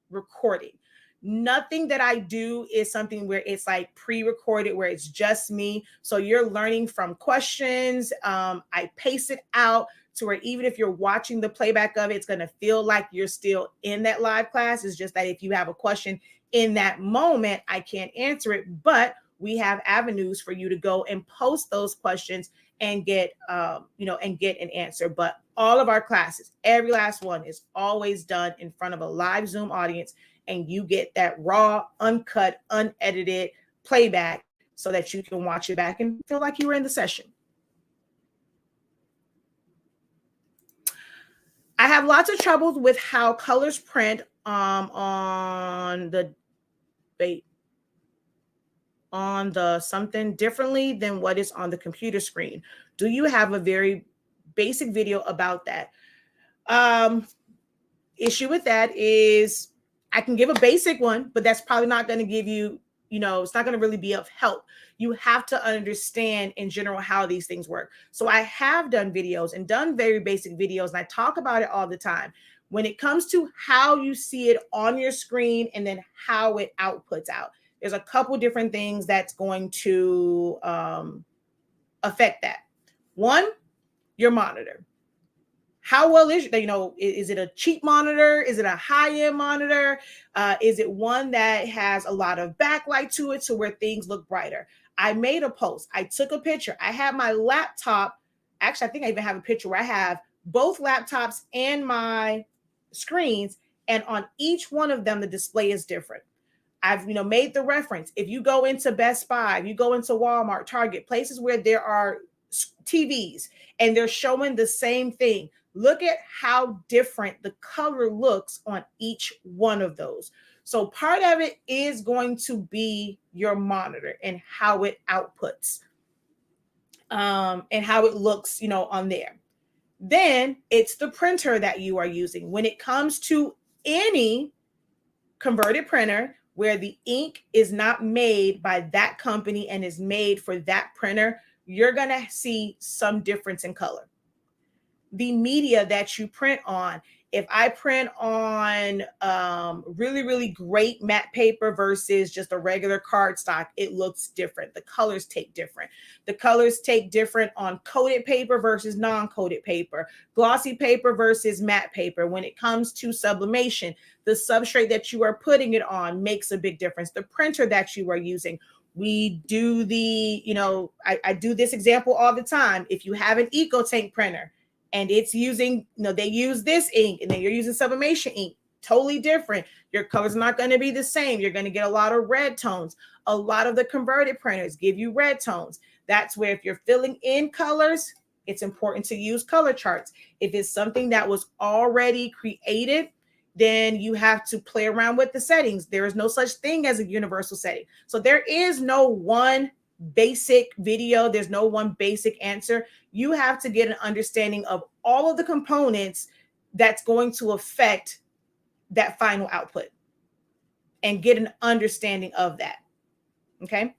recording. Nothing that I do is something where it's like pre-recorded, where it's just me. So you're learning from questions. I pace it out to where even if you're watching the playback of it, it's going to feel like you're still in that live class. It's just that if you have a question in that moment, I can't answer it, but we have avenues for you to go and post those questions and get, and get an answer. But all of our classes, every last one, is always done in front of a live Zoom audience, and you get that raw, uncut, unedited playback so that you can watch it back and feel like you were in the session. I have lots of troubles with how colors print on the something differently than what is on the computer screen. Do you have a very basic video about that? Issue with that is I can give a basic one, but that's probably not going to give you, it's not going to really be of help. You have to understand in general how these things work. So I have done videos and done very basic videos, and I talk about it all the time. When it comes to how you see it on your screen and then how it outputs out, there's a couple different things that's going to affect that. One, your monitor. How well is it? Is it a cheap monitor? Is it a high-end monitor? Is it one that has a lot of backlight to it where things look brighter? I made a post. I took a picture. I have my laptop. Actually, I think I even have a picture where I have both laptops and my screens, and on each one of them, the display is different. I've made the reference. If you go into Best Buy, you go into Walmart, Target, places where there are TVs and they're showing the same thing, look at how different the color looks on each one of those. So part of it is going to be your monitor and how it outputs and how it looks, on there. Then it's the printer that you are using. When it comes to any converted printer where the ink is not made by that company and is made for that printer, you're going to see some difference in color. The media that you print on, If I print on really, really great matte paper versus just a regular cardstock, it looks different. The colors take different. The colors take different on coated paper versus non-coated paper, glossy paper versus matte paper. When it comes to sublimation, the substrate that you are putting it on makes a big difference. The printer that you are using. We do the, I do this example all the time. If you have an EcoTank printer and it's using, they use this ink and then you're using sublimation ink, totally different. Your colors are not going to be the same. You're going to get a lot of red tones. A lot of the converted printers give you red tones. That's where if you're filling in colors, it's important to use color charts. If it's something that was already created, then you have to play around with the settings. There is no such thing as a universal setting. So there is no one basic video. There's no one basic answer. You have to get an understanding of all of the components that's going to affect that final output and get an understanding of that. Okay.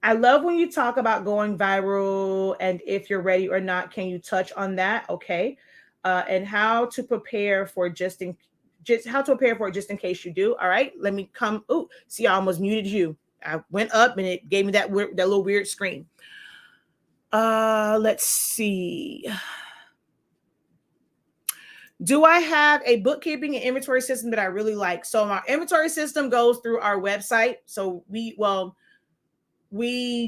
I love when you talk about going viral and if you're ready or not. Can you touch on that? Okay. And how to prepare for just in case you do. All right. Let me come. Oh, see, I almost muted you. I went up and it gave me that little weird screen. Let's see. Do I have a bookkeeping and inventory system that I really like? So my inventory system goes through our website. So we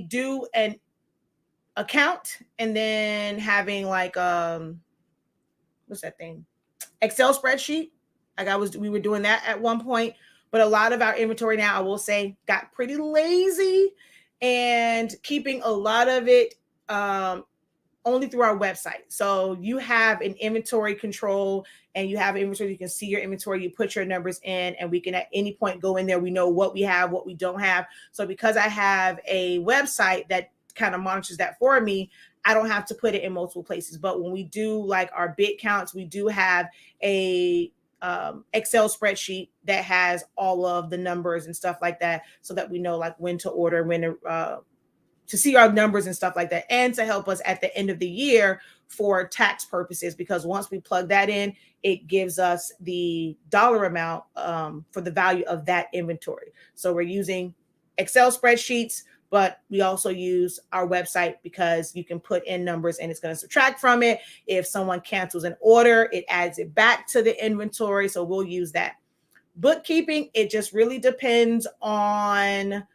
do an account and then having like what's that thing? Excel spreadsheet. We were doing that at one point, but a lot of our inventory now, I will say, got pretty lazy and keeping a lot of it only through our website. So you have an inventory control and you have inventory. You can see your inventory, you put your numbers in, and we can at any point go in there. We know what we have, what we don't have. So because I have a website that kind of monitors that for me, I don't have to put it in multiple places. But when we do like our bid counts, we do have a Excel spreadsheet that has all of the numbers and stuff like that, so that we know like when to order, when to see our numbers and stuff like that, and to help us at the end of the year for tax purposes, because once we plug that in, it gives us the dollar amount for the value of that inventory. So we're using Excel spreadsheets, but we also use our website because you can put in numbers and it's going to subtract from it. If someone cancels an order, it adds it back to the inventory. So we'll use that. Bookkeeping, it just really depends on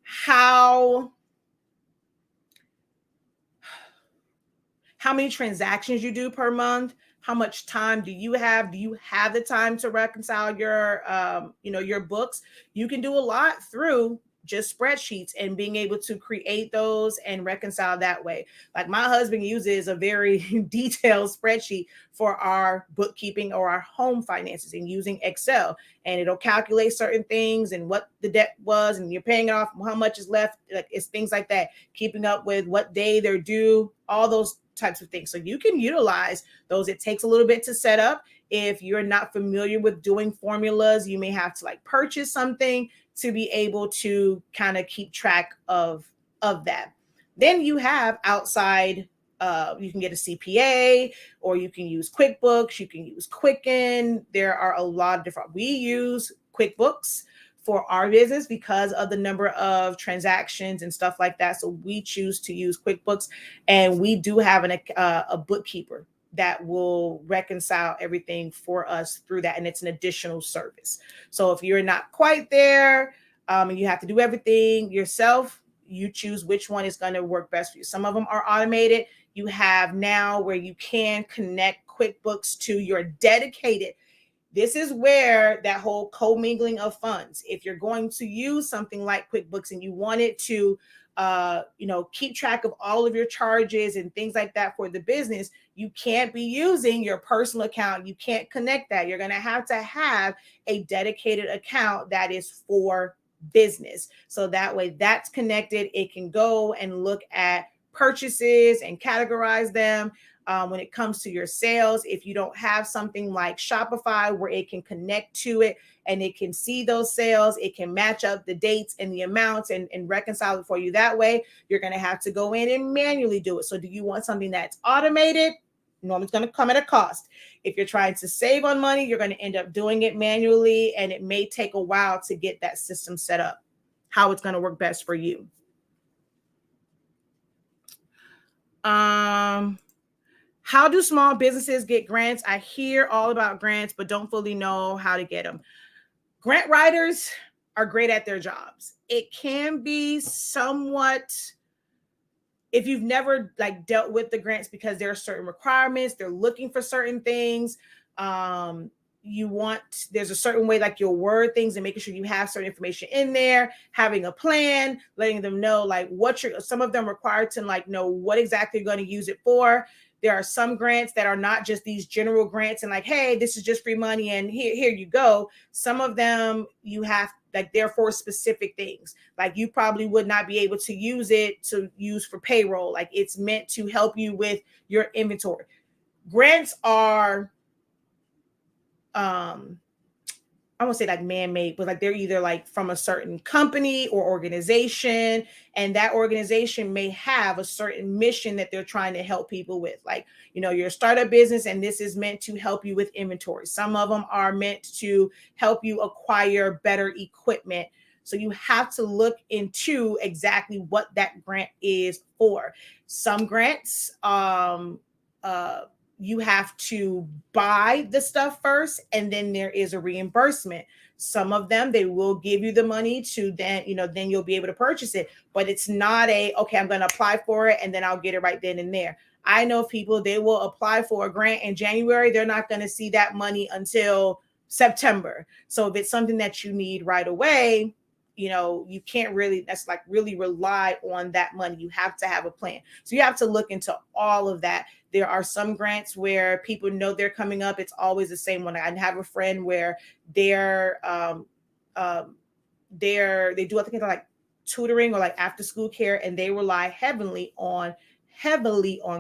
how many transactions you do per month. How much time do you have? Do you have the time to reconcile your, your books? You can do a lot through just spreadsheets and being able to create those and reconcile that way. Like my husband uses a very detailed spreadsheet for our bookkeeping or our home finances and using Excel, and it'll calculate certain things and what the debt was and you're paying it off, how much is left. Like it's things like that, keeping up with what day they're due, all those types of things. So you can utilize those. It takes a little bit to set up. If you're not familiar with doing formulas, you may have to like purchase something to be able to kind of keep track of that. Then you have outside, you can get a CPA, or you can use QuickBooks, you can use Quicken. There are a lot of different, we use QuickBooks for our business because of the number of transactions and stuff like that. So we choose to use QuickBooks, and we do have a bookkeeper that will reconcile everything for us through that. And it's an additional service. So if you're not quite there and you have to do everything yourself, you choose which one is going to work best for you. Some of them are automated. You have now where you can connect QuickBooks to your dedicated. This is where that whole commingling of funds, if you're going to use something like QuickBooks and you want it to keep track of all of your charges and things like that for the business, you can't be using your personal account. You can't connect that. You're going to have a dedicated account that is for business. So that way that's connected. It can go and look at purchases and categorize them. When it comes to your sales, if you don't have something like Shopify where it can connect to it and it can see those sales, it can match up the dates and the amounts and reconcile it for you that way, you're going to have to go in and manually do it. So do you want something that's automated? Normally it's going to come at a cost. If you're trying to save on money, you're going to end up doing it manually, and it may take a while to get that system set up, how it's going to work best for you. How do small businesses get grants? I hear all about grants, but don't fully know how to get them. Grant writers are great at their jobs. It can be somewhat, if you've never like dealt with the grants, because there are certain requirements, they're looking for certain things. There's a certain way like you'll word things and making sure you have certain information in there, having a plan, letting them know like some of them require to like know what exactly you're going to use it for. There are some grants that are not just these general grants and like, hey, this is just free money and here you go. Some of them you have like they're for specific things. Like you probably would not be able to use it to use for payroll. Like it's meant to help you with your inventory. Grants are I won't say like man-made, but like they're either like from a certain company or organization, and that organization may have a certain mission that they're trying to help people with. Like, you're a startup business and this is meant to help you with inventory. Some of them are meant to help you acquire better equipment. So you have to look into exactly what that grant is for. Some grants, you have to buy the stuff first, and then there is a reimbursement. Some of them, they will give you the money to then you'll be able to purchase it, but it's not okay, I'm going to apply for it and then I'll get it right then and there. I know people, they will apply for a grant in January. They're not going to see that money until September. So if it's something that you need right away, you can't really rely on that money. You have to have a plan. So you have to look into all of that. There are some grants where people know they're coming up. It's always the same one. I have a friend where they do, I think, like tutoring or like after school care, and they rely heavily on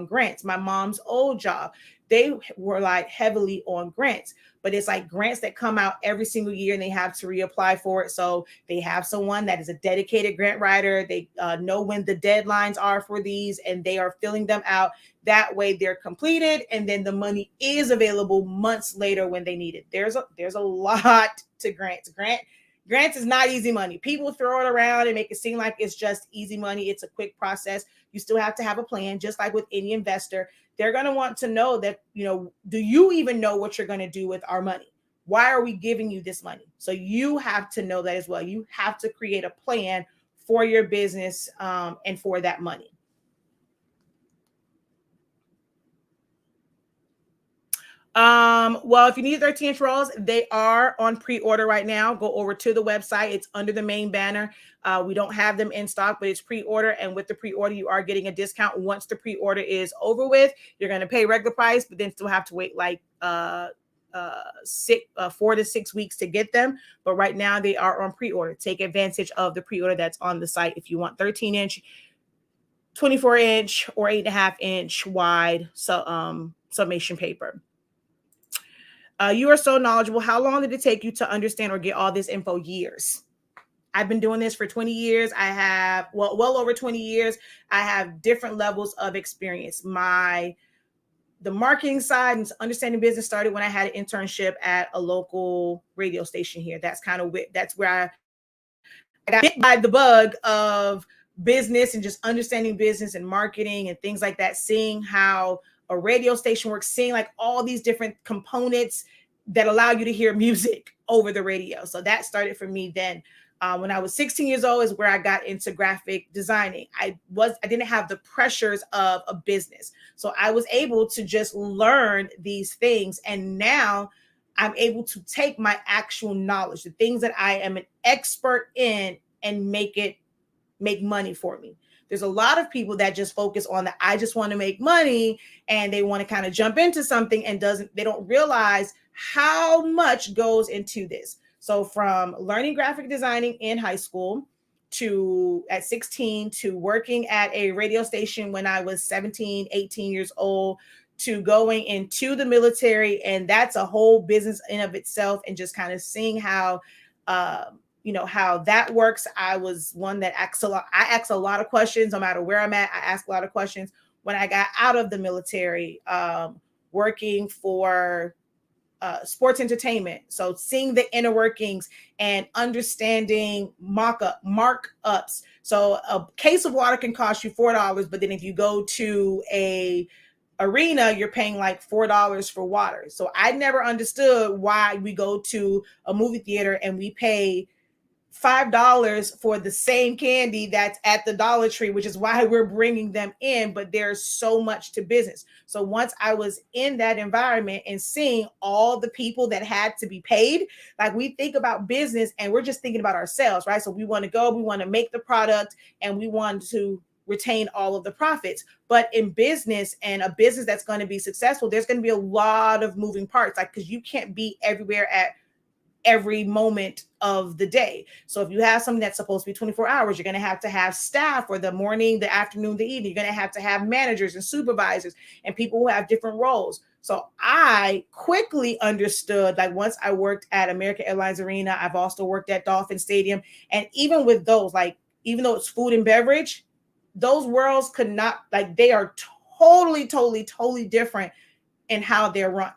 grants. My mom's old job, they rely heavily on grants, but it's like grants that come out every single year and they have to reapply for it. So they have someone that is a dedicated grant writer. They know when the deadlines are for these, and they are filling them out. That way they're completed, and then the money is available months later when they need it. There's a lot to grants. Grants is not easy money. People throw it around and make it seem like it's just easy money. It's a quick process. You still have to have a plan, just like with any investor. They're going to want to know that, do you even know what you're going to do with our money? Why are we giving you this money? So you have to know that as well. You have to create a plan for your business and for that money. Well, if you need 13-inch rolls, they are on pre-order right now. Go over to the website. It's under the main banner. We don't have them in stock, but it's pre-order. And with the pre-order, you are getting a discount. Once the pre-order is over with, you're going to pay regular price, but then still have to wait like 4 to 6 weeks to get them. But right now they are on pre-order. Take advantage of the pre-order that's on the site. If you want 13-inch, 24-inch, or 8.5-inch wide summation paper. You are so knowledgeable. How long did it take you to understand or get all this info? Years. I've been doing this for 20 years. I have, well over 20 years. I have different levels of experience. The marketing side and understanding business started when I had an internship at a local radio station here. That's where I got bit by the bug of business and just understanding business and marketing and things like that, seeing how a radio station works, seeing like all these different components that allow you to hear music over the radio. So that started for me then. When I was 16 years old is where I got into graphic designing. I didn't have the pressures of a business. So I was able to just learn these things. And now I'm able to take my actual knowledge, the things that I am an expert in, and make money for me. There's a lot of people that just focus on that. I just want to make money, and they want to kind of jump into something and they don't realize how much goes into this. So from learning graphic designing in high school at 16 to working at a radio station when I was 17, 18 years old, to going into the military. And that's a whole business in of itself, and just kind of seeing how, how that works. I was one that I ask a lot of questions, no matter where I'm at. I ask a lot of questions. When I got out of the military, working for sports entertainment. So seeing the inner workings and understanding markups. So a case of water can cost you $4, but then if you go to a arena, you're paying like $4 for water. So I never understood why we go to a movie theater and we pay $5 for the same candy that's at the Dollar Tree, which is why we're bringing them in. But there's so much to business. So once I was in that environment and seeing all the people that had to be paid, like, we think about business and we're just thinking about ourselves, right? So we want to make the product, and we want to retain all of the profits. But in business, and a business that's going to be successful, there's going to be a lot of moving parts, like, because you can't be everywhere at every moment of the day. So if you have something that's supposed to be 24 hours, you're going to have staff for the morning, the afternoon, the evening. You're going to have managers and supervisors and people who have different roles. So I quickly understood, like, once I worked at American Airlines Arena, I've also worked at Dolphin Stadium. And even with those, like, even though it's food and beverage, those worlds could not, like, they are totally different in how they're run,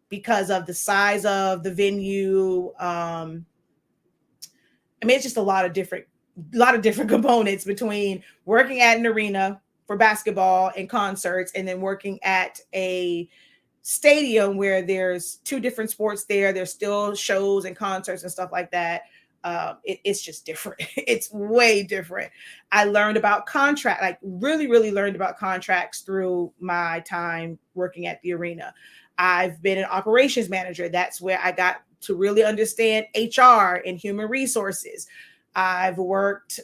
because of the size of the venue. It's just a lot of different components between working at an arena for basketball and concerts, and then working at a stadium where there's two different sports there. There's still shows and concerts and stuff like that. It's just different. It's way different. I learned about really learned about contracts through my time working at the arena. I've been an operations manager. That's where I got to really understand HR and human resources. I've worked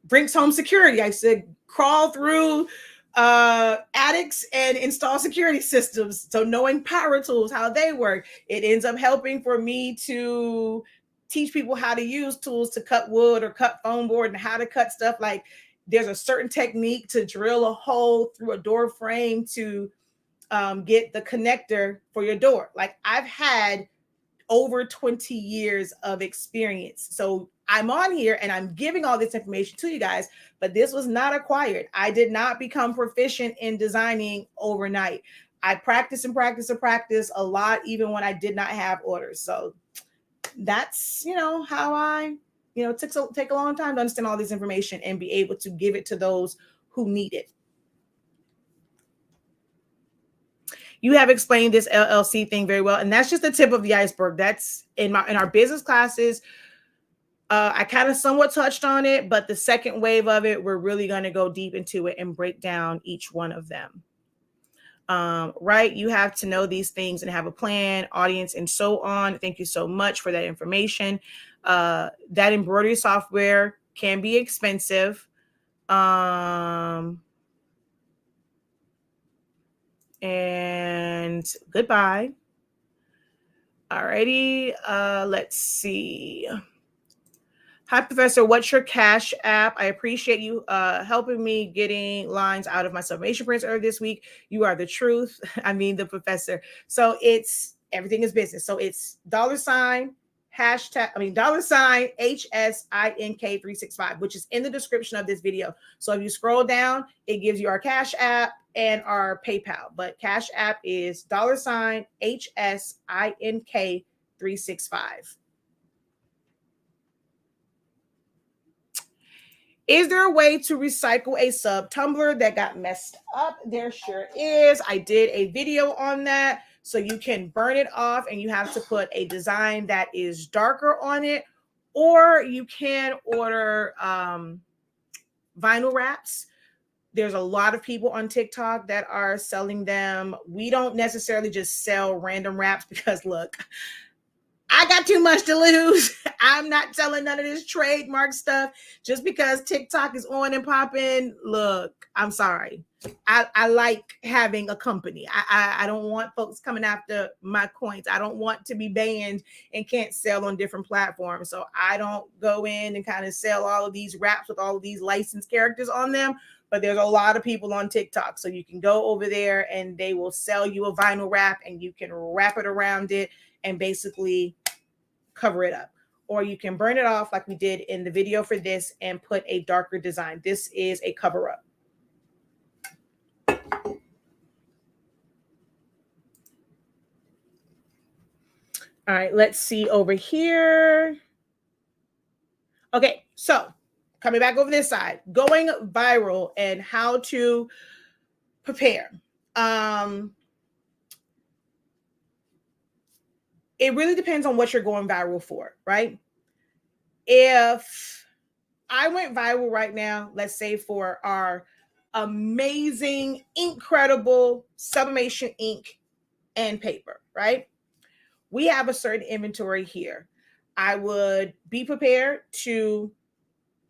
Brinks Home Security. I used to crawl through attics and install security systems. So knowing power tools, how they work, it ends up helping for me to teach people how to use tools to cut wood or cut foam board, and how to cut stuff. Like, there's a certain technique to drill a hole through a door frame to get the connector for your door. Like, I've had over 20 years of experience. So I'm on here and I'm giving all this information to you guys, but this was not acquired. I did not become proficient in designing overnight. I practiced a lot, even when I did not have orders. So that's, how I, take a long time to understand all this information and be able to give it to those who need it. You have explained this LLC thing very well, and that's just the tip of the iceberg. That's in our business classes. I kind of somewhat touched on it, but the second wave of it, we're really going to go deep into it and break down each one of them. Right? You have to know these things and have a plan, audience, and so on. Thank you so much for that information. That embroidery software can be expensive. And goodbye. Alrighty. Let's see. Hi, Professor. What's your Cash App? I appreciate you helping me getting lines out of my summation prints earlier this week. You are the truth. I mean, the professor. So everything is business. So it's $HSINK365, which is in the description of this video. So if you scroll down, it gives you our Cash App and our PayPal. But Cash App is $HSINK365. Is there a way to recycle a sub tumbler that got messed up? There sure is. I did a video on that. So you can burn it off and you have to put a design that is darker on it, or you can order vinyl wraps. There's a lot of people on TikTok that are selling them. We don't necessarily just sell random wraps because, look, I got too much to lose. I'm not telling none of this trademark stuff just because TikTok is on and popping. Look, I'm sorry. I like having a company. I don't want folks coming after my coins. I don't want to be banned and can't sell on different platforms. So I don't go in and kind of sell all of these wraps with all of these licensed characters on them. But there's a lot of people on TikTok. So you can go over there and they will sell you a vinyl wrap and you can wrap it around it and basically cover it up. Or you can burn it off like we did in the video for this and put a darker design. This is a cover up. All right, let's see over here. Okay, so coming back over this side, going viral and how to prepare. It really depends on what you're going viral for, right? If I went viral right now, let's say for our amazing, incredible sublimation ink and paper, right? We have a certain inventory here. I would be prepared to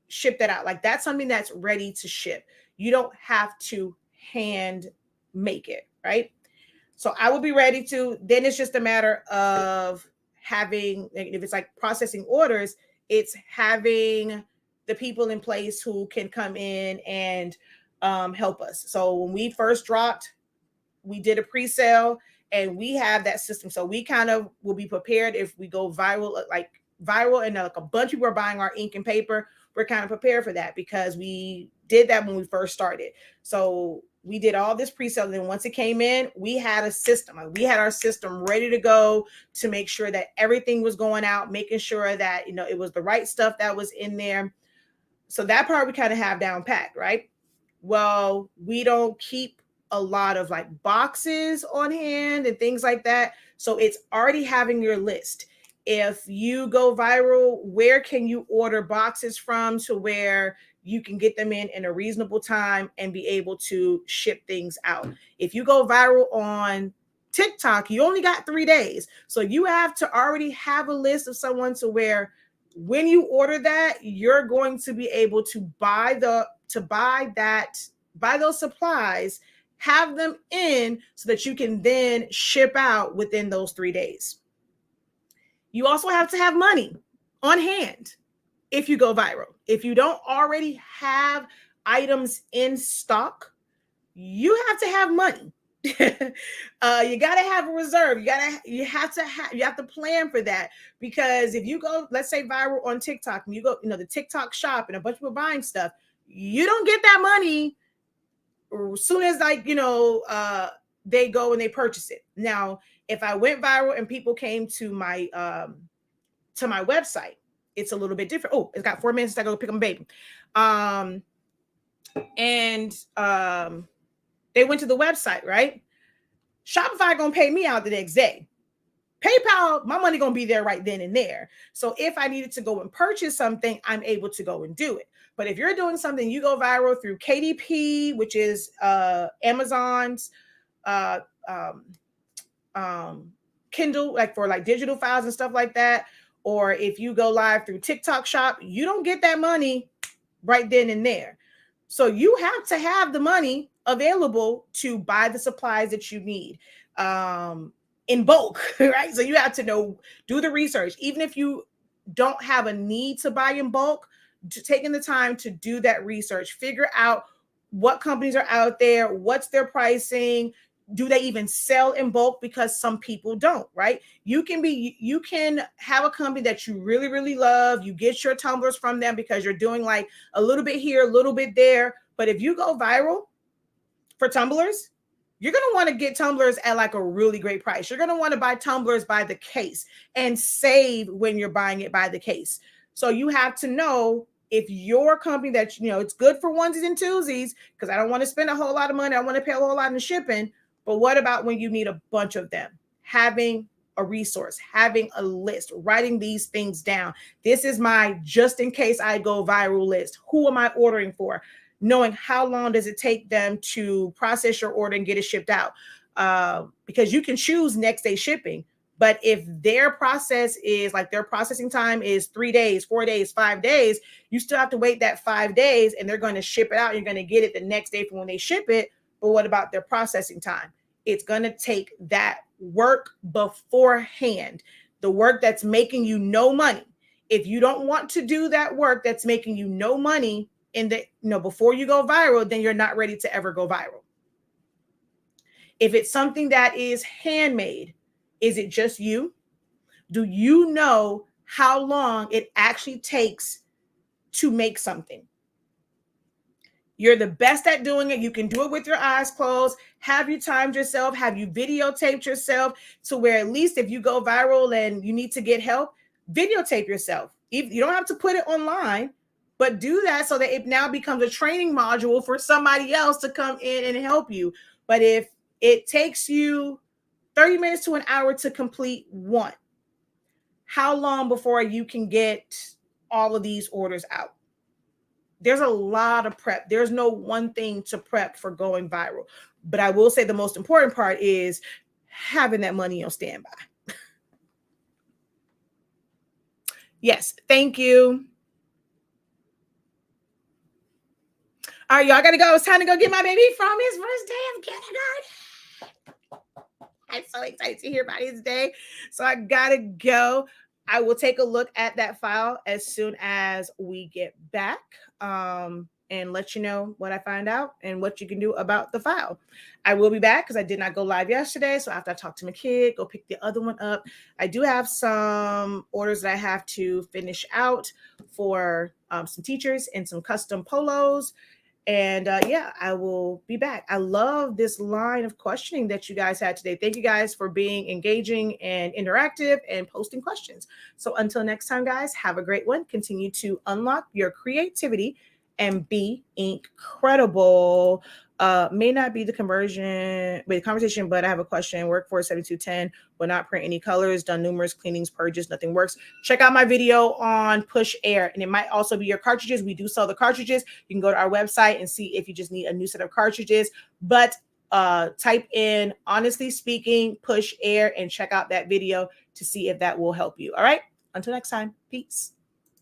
ship that out. Like that's something that's ready to ship. You don't have to hand make it, right? So I will be ready to, then it's just a matter of having, if it's like processing orders, it's having the people in place who can come in and help us. So when we first dropped, we did a pre-sale and we have that system. So we kind of will be prepared if we go viral, like viral and like a bunch of people are buying our ink and paper. We're kind of prepared for that because we did that when we first started. So we did all this pre-sale. And then once it came in, we had a system. Like we had our system ready to go to make sure that everything was going out, making sure that, you know, it was the right stuff that was in there. So that part we kind of have down packed, right? Well, we don't keep a lot of like boxes on hand and things like that. So it's already having your list. If you go viral, where can you order boxes from to where you can get them in a reasonable time and be able to ship things out? If you go viral on TikTok, you only got 3 days. So you have to already have a list of someone to where when you order that, you're going to be able to buy those supplies, have them in so that you can then ship out within those 3 days. You also have to have money on hand if you go viral. If you don't already have items in stock, you have to have money. You got to have a reserve. You have to plan for that, because if you go, let's say viral on TikTok and you go, the TikTok shop and a bunch of people buying stuff, you don't get that money as soon as they go and they purchase it. Now, if I went viral and people came to my website, it's a little bit different. Oh, it's got 4 minutes to go pick up a baby. They went to the website, right? Shopify gonna pay me out the next day. PayPal, my money gonna be there right then and there. So if I needed to go and purchase something, I'm able to go and do it. But if you're doing something, you go viral through KDP, which is Amazon's Kindle, like for like digital files and stuff like that. Or if you go live through TikTok Shop, you don't get that money right then and there. So you have to have the money available to buy the supplies that you need in bulk, right? So you have to do the research. Even if you don't have a need to buy in bulk, taking the time to do that research, figure out what companies are out there, what's their pricing, do they even sell in bulk? Because some people don't, right? You can have a company that you really, really love. You get your tumblers from them because you're doing like a little bit here, a little bit there. But if you go viral for tumblers, you're going to want to get tumblers at like a really great price. You're going to want to buy tumblers by the case and save when you're buying it by the case. So you have to know if your company that, it's good for onesies and twosies, because I don't want to spend a whole lot of money. I want to pay a whole lot in shipping. But what about when you need a bunch of them? Having a resource, having a list, writing these things down. This is my just in case I go viral list. Who am I ordering for? Knowing how long does it take them to process your order and get it shipped out. Because you can choose next day shipping, But if their process is like their processing time is 3 days, 4 days, 5 days, you still have to wait that 5 days, and they're going to ship it out. You're going to get it the next day from when they ship it. But what about their processing time? It's going to take that work beforehand, the work that's making you no money. If you don't want to do that work that's making you no money in the, before you go viral, then you're not ready to ever go viral. If it's something that is handmade, is it just you? Do you know how long it actually takes to make something? You're the best at doing it. You can do it with your eyes closed. Have you timed yourself? Have you videotaped yourself to where at least if you go viral and you need to get help, videotape yourself. You don't have to put it online, but do that so that it now becomes a training module for somebody else to come in and help you. But if it takes you 30 minutes to an hour to complete one, how long before you can get all of these orders out? There's a lot of prep. There's no one thing to prep for going viral. But I will say the most important part is having that money on standby. Yes, thank you. All right, y'all, I gotta go. It's time to go get my baby from his first day of kindergarten. I'm so excited to hear about his day. So I gotta go. I will take a look at that file as soon as we get back and let you know what I find out and what you can do about the file. I will be back because I did not go live yesterday. So after I talk to my kid, go pick the other one up. I do have some orders that I have to finish out for some teachers and some custom polos. And yeah, I will be back. I love this line of questioning that you guys had today. Thank you guys for being engaging and interactive and posting questions. So until next time, guys, have a great one. Continue to unlock your creativity and be incredible. May not be the conversation, but I have a question. Workforce 7210 will not print any colors, done numerous cleanings, purges, nothing works. Check out my video on push air, and it might also be your cartridges. We do sell the cartridges. You can go to our website and see if you just need a new set of cartridges, but type in honestly speaking push air and check out that video to see if that will help you. All right, until next time, peace.